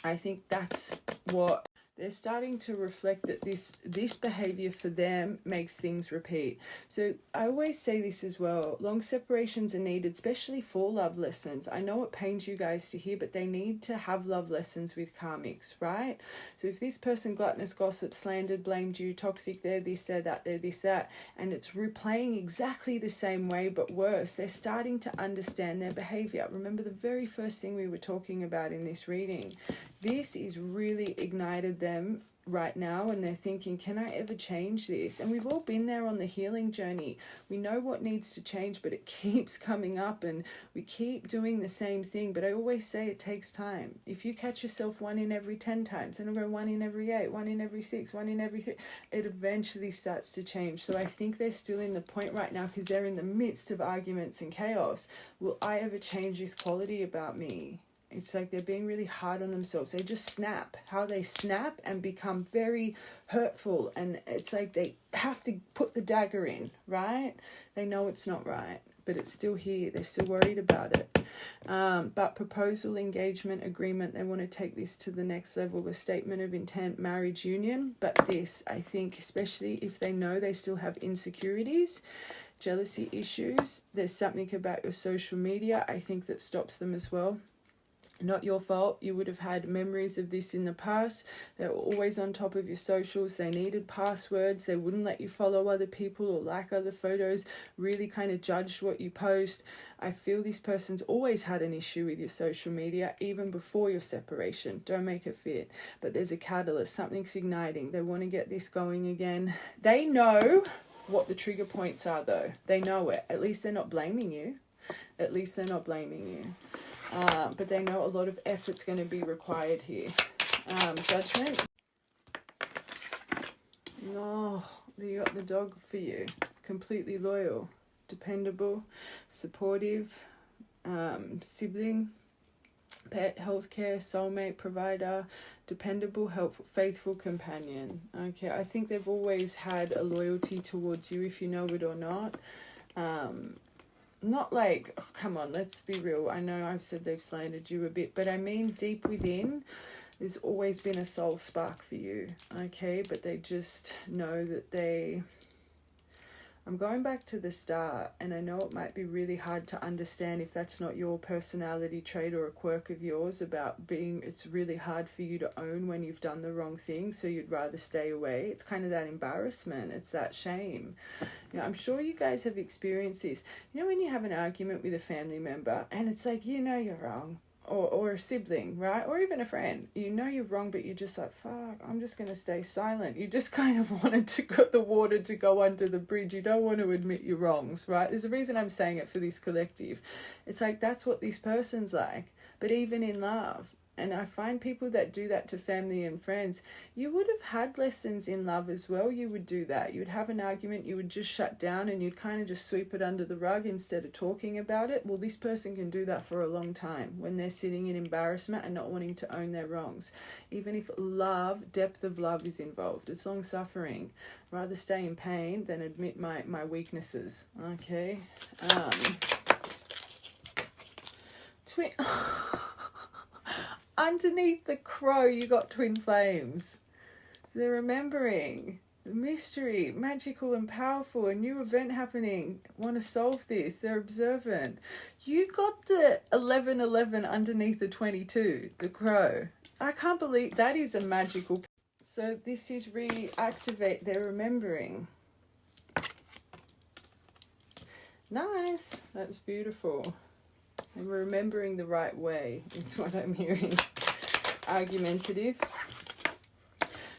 I think that's what they're starting to reflect, that this behavior for them makes things repeat. So I always say this as well, long separations are needed, especially for love lessons. I know it pains you guys to hear, but they need to have love lessons with karmics, right? So if this person gluttonous, gossip, slandered, blamed you, toxic, they're this, they're that, they're this, that, and it's replaying exactly the same way but worse, they're starting to understand their behavior. Remember the very first thing we were talking about in this reading. This is really ignited them right now, and they're thinking, can I ever change this? And we've all been there on the healing journey. We know what needs to change, but it keeps coming up and we keep doing the same thing. But I always say it takes time. If you catch yourself 1 in every 10 times, and it'll go 1 in every 8, 1 in every 6, 1 in every 3, it eventually starts to change. So I think they're still in the point right now because they're in the midst of arguments and chaos. Will I ever change this quality about me? It's like they're being really hard on themselves. They just snap. How they snap and become very hurtful. And it's like they have to put the dagger in, right? They know it's not right, but it's still here. They're still worried about it. But proposal, engagement, agreement, they want to take this to the next level. A statement of intent, marriage, union. But this, I think, especially if they know they still have insecurities, jealousy issues, there's something about your social media, I think, that stops them as well. Not your fault. You would have had memories of this in the past. They were always on top of your socials. They needed passwords. They wouldn't let you follow other people or like other photos. Really kind of judged what you post. I feel this person's always had an issue with your social media, even before your separation. Don't make it fit. But there's a catalyst. Something's igniting. They want to get this going again. They know what the trigger points are, though. They know it. At least they're not blaming you. At least they're not blaming you. But they know a lot of effort's going to be required here. Judgment. No, you got the dog for you. Completely loyal, dependable, supportive, sibling, pet, healthcare, soulmate, provider, dependable, helpful, faithful companion. Okay, I think they've always had a loyalty towards you, if you know it or not. Not like, oh, come on, let's be real. I know I've said they've slandered you a bit, but I mean deep within, there's always been a soul spark for you, okay? But they just know that I'm going back to the start, and I know it might be really hard to understand if that's not your personality trait or a quirk of yours about being, it's really hard for you to own when you've done the wrong thing, so you'd rather stay away. It's kind of that embarrassment. It's that shame. You know, I'm sure you guys have experienced this. You know, when you have an argument with a family member and it's like, you know you're wrong. Or a sibling, right? Or even a friend. You know you're wrong, but you're just like, fuck, I'm just going to stay silent. You just kind of wanted to get the water to go under the bridge. You don't want to admit your wrongs, right? There's a reason I'm saying it for this collective. It's like, that's what this person's like. But even in love, and I find people that do that to family and friends, you would have had lessons in love as well. You would do that. You would have an argument, you would just shut down and you'd kind of just sweep it under the rug instead of talking about it. Well, this person can do that for a long time when they're sitting in embarrassment and not wanting to own their wrongs. Even if love, depth of love is involved. It's long suffering. Rather stay in pain than admit my weaknesses. Okay. Underneath the crow, you got twin flames. They're remembering. Mystery, magical and powerful, a new event happening, want to solve this, they're observant. You got the 1111 underneath the 22, the crow. I can't believe that is a magical. So this is reactivate, they're remembering. Nice, that's beautiful. And we're remembering the right way is what I'm hearing. Argumentative.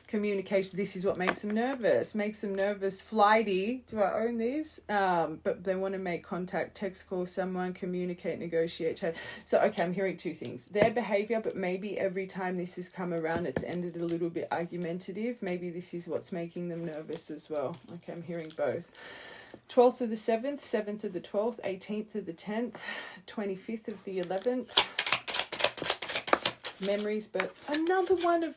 Communication, this is what makes them nervous. Flighty. Do I own these? But they want to make contact, text, call someone, communicate, negotiate, chat. So, okay, I'm hearing two things. Their behavior, but maybe every time this has come around, it's ended a little bit argumentative. Maybe this is what's making them nervous as well. Okay, I'm hearing both. 12th of the 7th, 7th of the 12th, 18th of the 10th, 25th of the 11th. Memories, but another one of...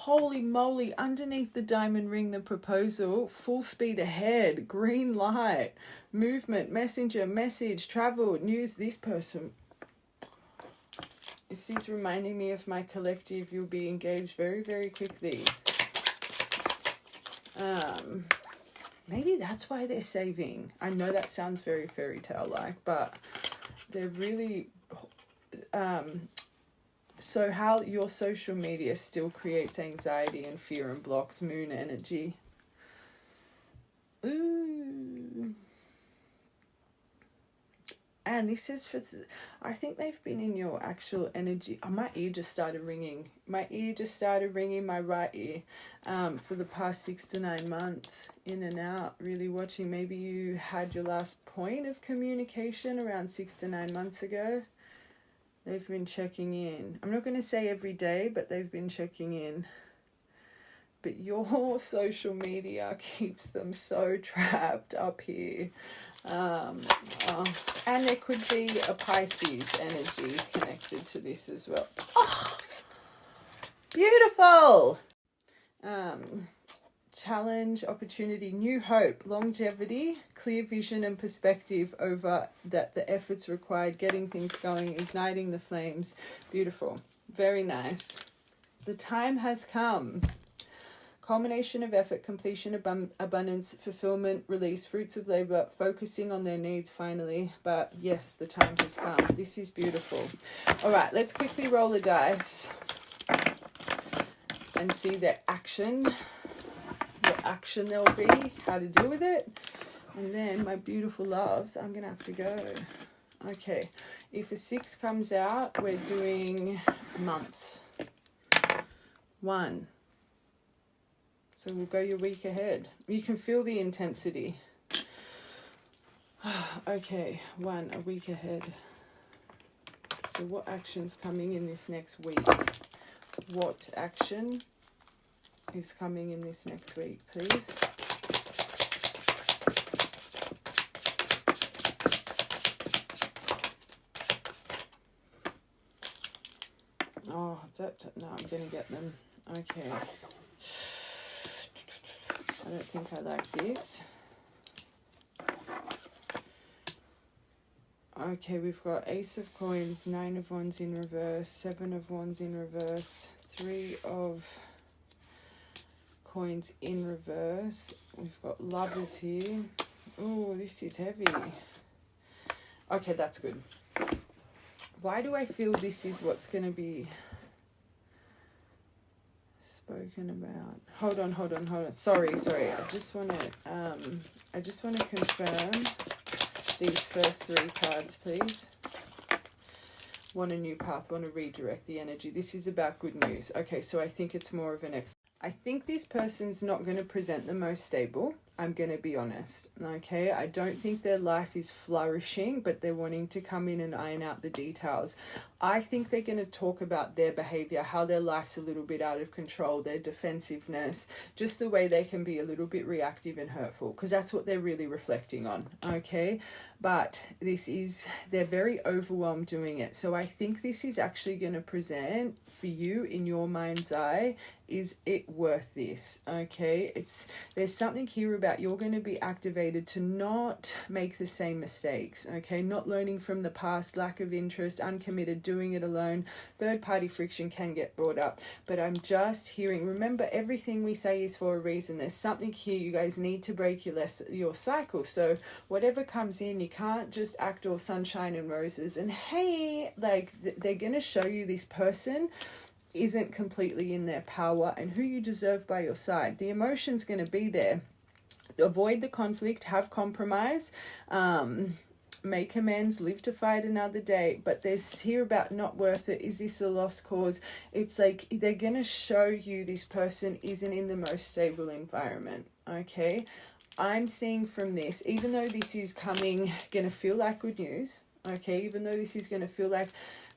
Holy moly, underneath the diamond ring, the proposal, full speed ahead, green light, movement, messenger, message, travel, news, this person. This is reminding me of my collective. You'll be engaged very, very quickly. Maybe that's why they're saving. I know that sounds very fairy tale-like, but they're really... So how your social media still creates anxiety and fear and blocks moon energy. Ooh. And this is for... I think they've been in your actual energy. Oh, my ear just started ringing. My right ear. For the past 6 to 9 months. In and out. Really watching. Maybe you had your last point of communication around 6 to 9 months ago. They've been checking in. I'm not going to say every day, but they've been checking in. But your social media keeps them so trapped up here. And there could be a Pisces energy connected to this as well. Oh, beautiful! Challenge, opportunity, new hope, longevity, clear vision and perspective over that the efforts required, getting things going, igniting the flames. Beautiful. Very nice. The time has come. Culmination of effort, completion, abundance, fulfillment, release, fruits of labor, focusing on their needs finally. But yes, the time has come. This is beautiful. All right, let's quickly roll the dice and see their action. What action there'll be, how to deal with it. And then, my beautiful loves, I'm going to have to go. Okay, if a 6 comes out, we're doing months. 1. So we'll go your week ahead. You can feel the intensity. Okay, 1, a week ahead. So what action's coming in this next week? What action is coming in this next week, please? Oh, no, I'm going to get them. Okay. I don't think I like this. Okay, we've got Ace of Coins, 9 of Wands in reverse, 7 of Wands in reverse, 3 of Coins in reverse. We've got Lovers here. Oh, this is heavy. Okay, that's good. Why do I feel this is what's going to be spoken about? Hold on. Sorry. I just want to confirm these first 3 cards, please. Want a new path, want to redirect the energy. This is about good news. Okay, so I think it's more of an I think this person's not going to present the most stable. I'm going to be honest. Okay, I don't think their life is flourishing, but they're wanting to come in and iron out the details. I think they're going to talk about their behavior, how their life's a little bit out of control, their defensiveness, just the way they can be a little bit reactive and hurtful, because that's what they're really reflecting on. Okay, but they're very overwhelmed doing it. So I think this is actually going to present for you in your mind's eye, is it worth this? Okay, there's something here about about, you're going to be activated to not make the same mistakes, okay? Not learning from the past, lack of interest, uncommitted, doing it alone. Third party friction can get brought up, but I'm just hearing, remember, everything we say is for a reason. There's something here. You guys need to break your cycle. So whatever comes in, you can't just act all sunshine and roses. And hey, like, they're going to show you this person isn't completely in their power and who you deserve by your side. The emotion's going to be there. Avoid the conflict, have compromise, make amends, live to fight another day. But there's here about not worth it. Is this a lost cause? It's like they're going to show you this person isn't in the most stable environment, okay? I'm seeing from this, even though this is going to feel like good news, okay, even though this is going to feel like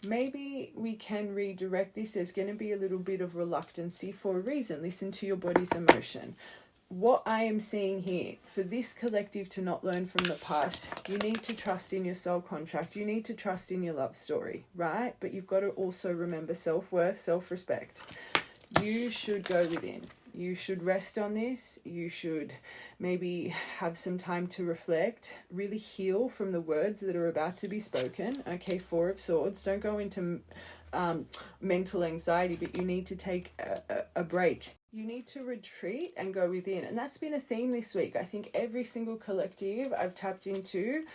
maybe we can redirect this, there's going to be a little bit of reluctancy for a reason. Listen to your body's emotion. What I am seeing here, for this collective to not learn from the past, you need to trust in your soul contract. You need to trust in your love story, right? But you've got to also remember self-worth, self-respect. You should go within. You should rest on this. You should maybe have some time to reflect, really heal from the words that are about to be spoken. Okay, Four of Swords. Don't go into mental anxiety, but you need to take a break. You need to retreat and go within. And that's been a theme this week. I think every single collective I've tapped into,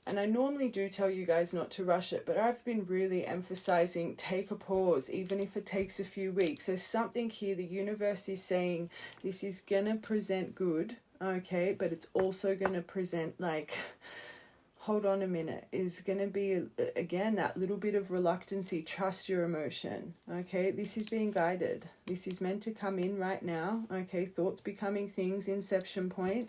and I normally do tell you guys not to rush it, but I've been really emphasizing take a pause, even if it takes a few weeks. There's something here, the universe is saying this is going to present good, okay, but it's also going to present like, hold on a minute, is going to be, again, that little bit of reluctancy. Trust your emotion, okay? This is being guided. This is meant to come in right now, okay? Thoughts becoming things, inception point,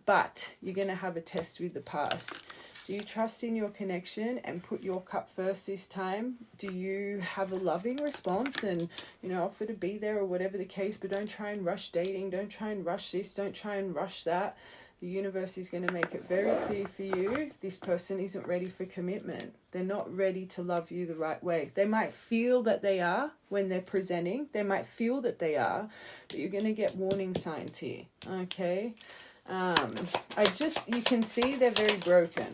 but you're going to have a test with the past. Do you trust in your connection and put your cup first this time? Do you have a loving response and, you know, offer to be there or whatever the case, but don't try and rush dating. Don't try and rush this. Don't try and rush that. The universe is going to make it very clear for you. This person isn't ready for commitment. They're not ready to love you the right way. They might feel that they are when they're presenting. They might feel that they are, but you're going to get warning signs here, okay? You can see they're very broken.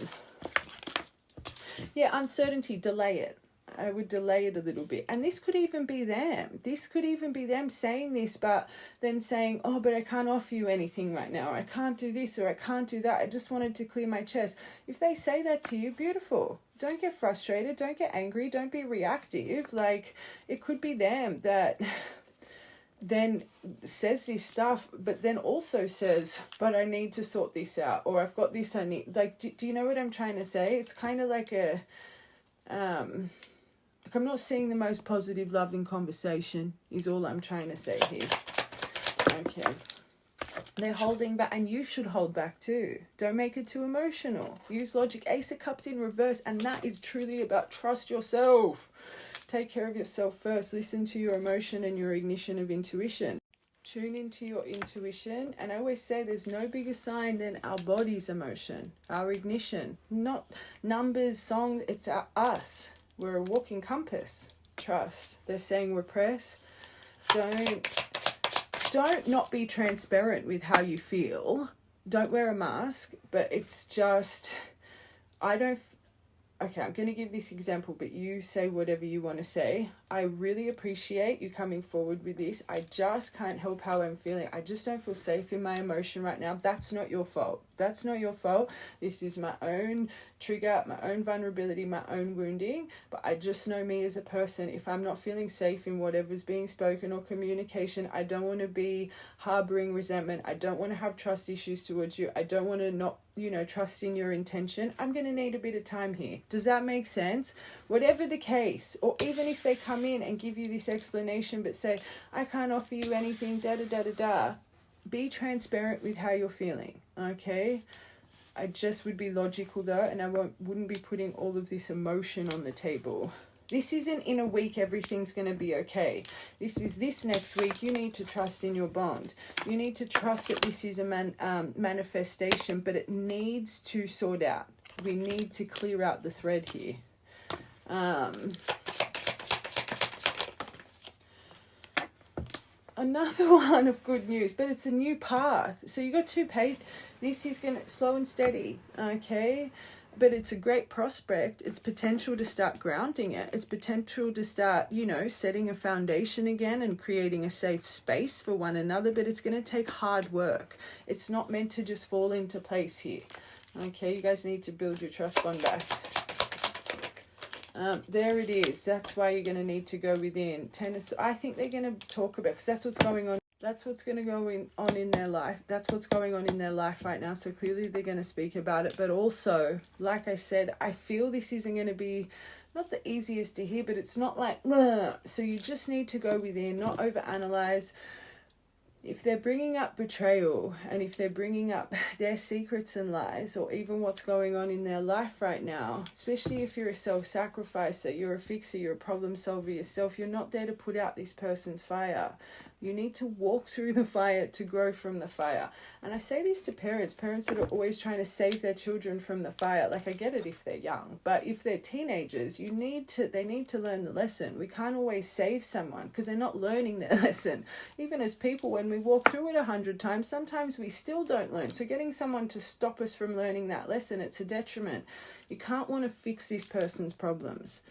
Yeah, uncertainty, delay it. I would delay it a little bit. And this could even be them. This could even be them saying this, but then saying, oh, but I can't offer you anything right now. Or I can't do this or I can't do that. I just wanted to clear my chest. If they say that to you, beautiful. Don't get frustrated. Don't get angry. Don't be reactive. Like, it could be them that then says this stuff, but then also says, but I need to sort this out, or I've got this I need. Like, do you know what I'm trying to say? It's kind of like a, I'm not seeing the most positive, loving conversation is all I'm trying to say here. Okay. They're holding back, and you should hold back too. Don't make it too emotional. Use logic. Ace of Cups in reverse, and that is truly about trust yourself. Take care of yourself first. Listen to your emotion and your ignition of intuition. Tune into your intuition. And I always say there's no bigger sign than our body's emotion, our ignition. Not numbers, song, it's us. We're a walking compass. Trust. They're saying repress. Don't not be transparent with how you feel. Don't wear a mask, but it's just, okay, I'm going to give this example, but you say whatever you want to say. I really appreciate you coming forward with this. I just can't help how I'm feeling. I just don't feel safe in my emotion right now. That's not your fault. That's not your fault. This is my own trigger, my own vulnerability, my own wounding. But I just know me as a person. If I'm not feeling safe in whatever's being spoken or communication, I don't want to be harboring resentment. I don't want to have trust issues towards you. I don't want to not, trust in your intention. I'm going to need a bit of time here. Does that make sense? Whatever the case, or even if they come in and give you this explanation but say, I can't offer you anything, da-da-da-da-da, be transparent with how you're feeling, okay? I just would be logical though, and I wouldn't be putting all of this emotion on the table. This isn't in a week everything's going to be okay. This is this next week. You need to trust in your bond. You need to trust that this is a manifestation, but it needs to sort out. We need to clear out the thread here. another one of good news, but it's a new path. So you got two paid. This is going to slow and steady, okay? But it's a great prospect. It's potential to start grounding it. It's potential to start, you know, setting a foundation again and creating a safe space for one another. But it's going to take hard work. It's not meant to just fall into place here. Okay, you guys need to build your trust bond back. There it is. That's why you're going to need to go within. Tennis. I think they're going to talk about, because that's what's going on. That's what's going to go on in their life. That's what's going on in their life right now. So clearly they're going to speak about it. But also, like I said, I feel this isn't going to be not the easiest to hear, but it's not like, ugh. So you just need to go within, not overanalyze. If they're bringing up betrayal, and if they're bringing up their secrets and lies, or even what's going on in their life right now, especially if you're a self-sacrificer, you're a fixer, you're a problem solver yourself, you're not there to put out this person's fire. You need to walk through the fire to grow from the fire. And I say this to parents that are always trying to save their children from the fire. Like, I get it if they're young, but if they're teenagers, they need to learn the lesson. We can't always save someone because they're not learning their lesson. Even as people, when we walk through it 100 times, sometimes we still don't learn. So getting someone to stop us from learning that lesson, it's a detriment. You can't want to fix this person's problems.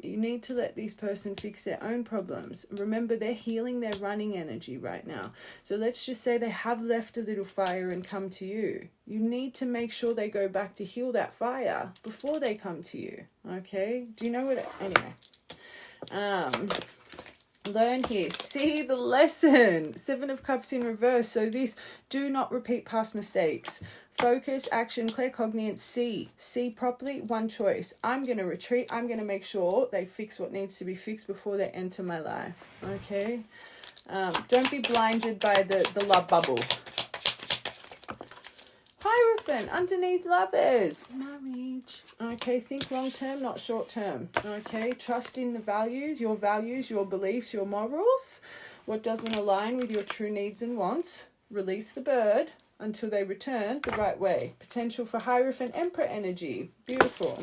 You need to let this person fix their own problems. Remember, they're healing their running energy right now. So let's just say they have left a little fire and come to you. You need to make sure they go back to heal that fire before they come to you. Okay? Do you know what? Anyway. Learn here. See the lesson. 7 of Cups in reverse. So this, do not repeat past mistakes. Focus, action, claircognizance, see properly, one choice. I'm going to retreat. I'm going to make sure they fix what needs to be fixed before they enter my life. Okay? Don't be blinded by the love bubble. Hierophant, underneath lovers. Marriage. Okay, think long term, not short term. Okay, trust in the values, your beliefs, your morals. What doesn't align with your true needs and wants, release the bird until they return the right way. Potential for Hierophant Emperor energy. Beautiful.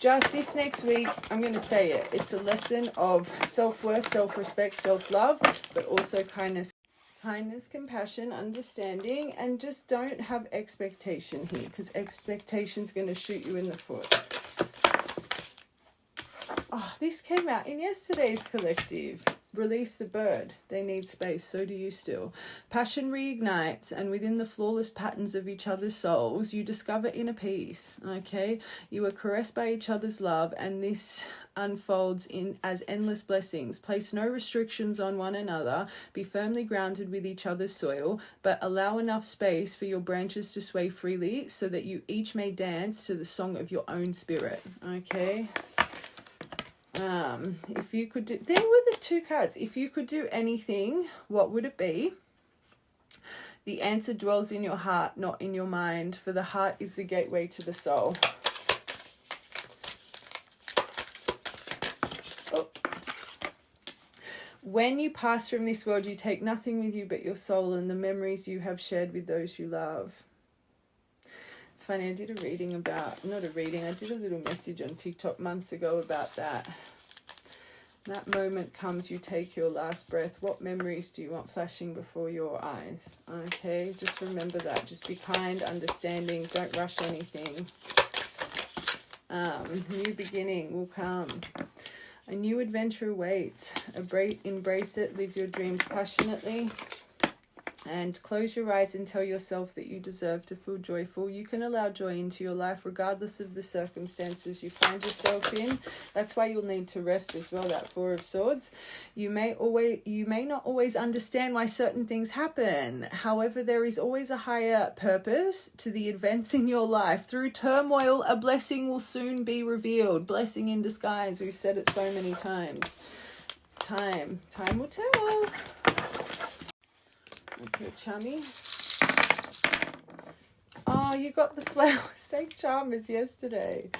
Just this next week, I'm going to say it. It's a lesson of self-worth, self-respect, self-love, but also kindness, compassion, understanding, and just don't have expectation here, because expectation's going to shoot you in the foot. Oh, this came out in yesterday's collective. Release the bird. They need space. So do you still. Passion reignites, and within the flawless patterns of each other's souls, you discover inner peace. Okay? You are caressed by each other's love, and this unfolds in as endless blessings. Place no restrictions on one another. Be firmly grounded with each other's soil, but allow enough space for your branches to sway freely so that you each may dance to the song of your own spirit. Okay? If you could do, there were the 2 cards. If you could do anything, what would it be? The answer dwells in your heart, not in your mind, for the heart is the gateway to the soul. Oh. When you pass from this world, you take nothing with you but your soul and the memories you have shared with those you love. It's funny, I did a reading about, I did a little message on TikTok months ago about that. That moment comes, you take your last breath. What memories do you want flashing before your eyes? Okay, just remember that. Just be kind, understanding, don't rush anything. New beginning will come. A new adventure awaits. Embrace it, live your dreams passionately. And close your eyes and tell yourself that you deserve to feel joyful. You can allow joy into your life regardless of the circumstances you find yourself in. That's why you'll need to rest as well, that 4 of Swords. You may not always understand why certain things happen. However, there is always a higher purpose to the events in your life. Through turmoil, a blessing will soon be revealed. Blessing in disguise. We've said it so many times. Time will tell. Okay, chummy. Oh, you got the flowers. Same charm as yesterday.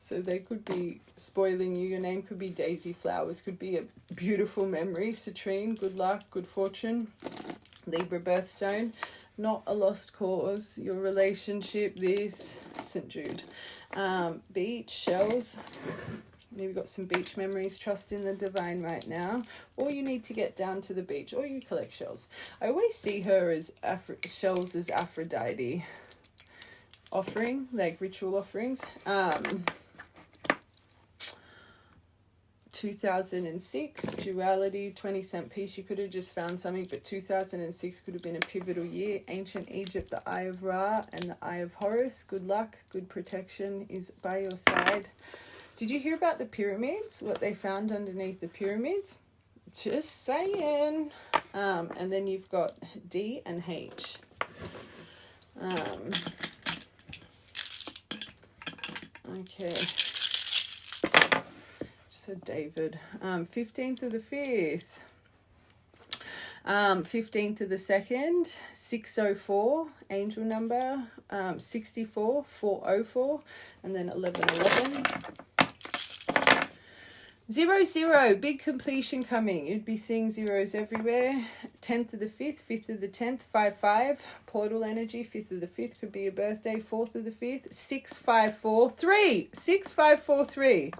So they could be spoiling you. Your name could be Daisy Flowers. Could be a beautiful memory. Citrine, good luck, good fortune. Libra birthstone. Not a lost cause. Your relationship, this. St. Jude. Beach, shells. Maybe got some beach memories. Trust in the divine right now. Or you need to get down to the beach. Or you collect shells. I always see her as shells as Aphrodite offering, like ritual offerings. 2006, duality, 20-cent piece. You could have just found something, but 2006 could have been a pivotal year. Ancient Egypt, the Eye of Ra and the Eye of Horus. Good luck, good protection is by your side. Did you hear about the pyramids? What they found underneath the pyramids? Just saying. And then you've got D and H. Okay. So David, 15th of the 5th, 15th of the 2nd, 604, angel number, 64, 404, and then 1111. 00, big completion coming. You'd be seeing zeros everywhere. 10th of the 5th, 5th of the 10th, 55, portal energy. 5th of the 5th could be a birthday. 4th of the 5th, 6543, 6543.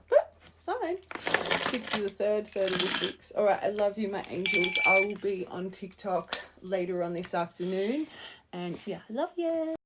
Sign. 6th of the 3rd, 3rd of the 6th. All right, I love you, my angels. I will be on TikTok later on this afternoon. And yeah, I love you.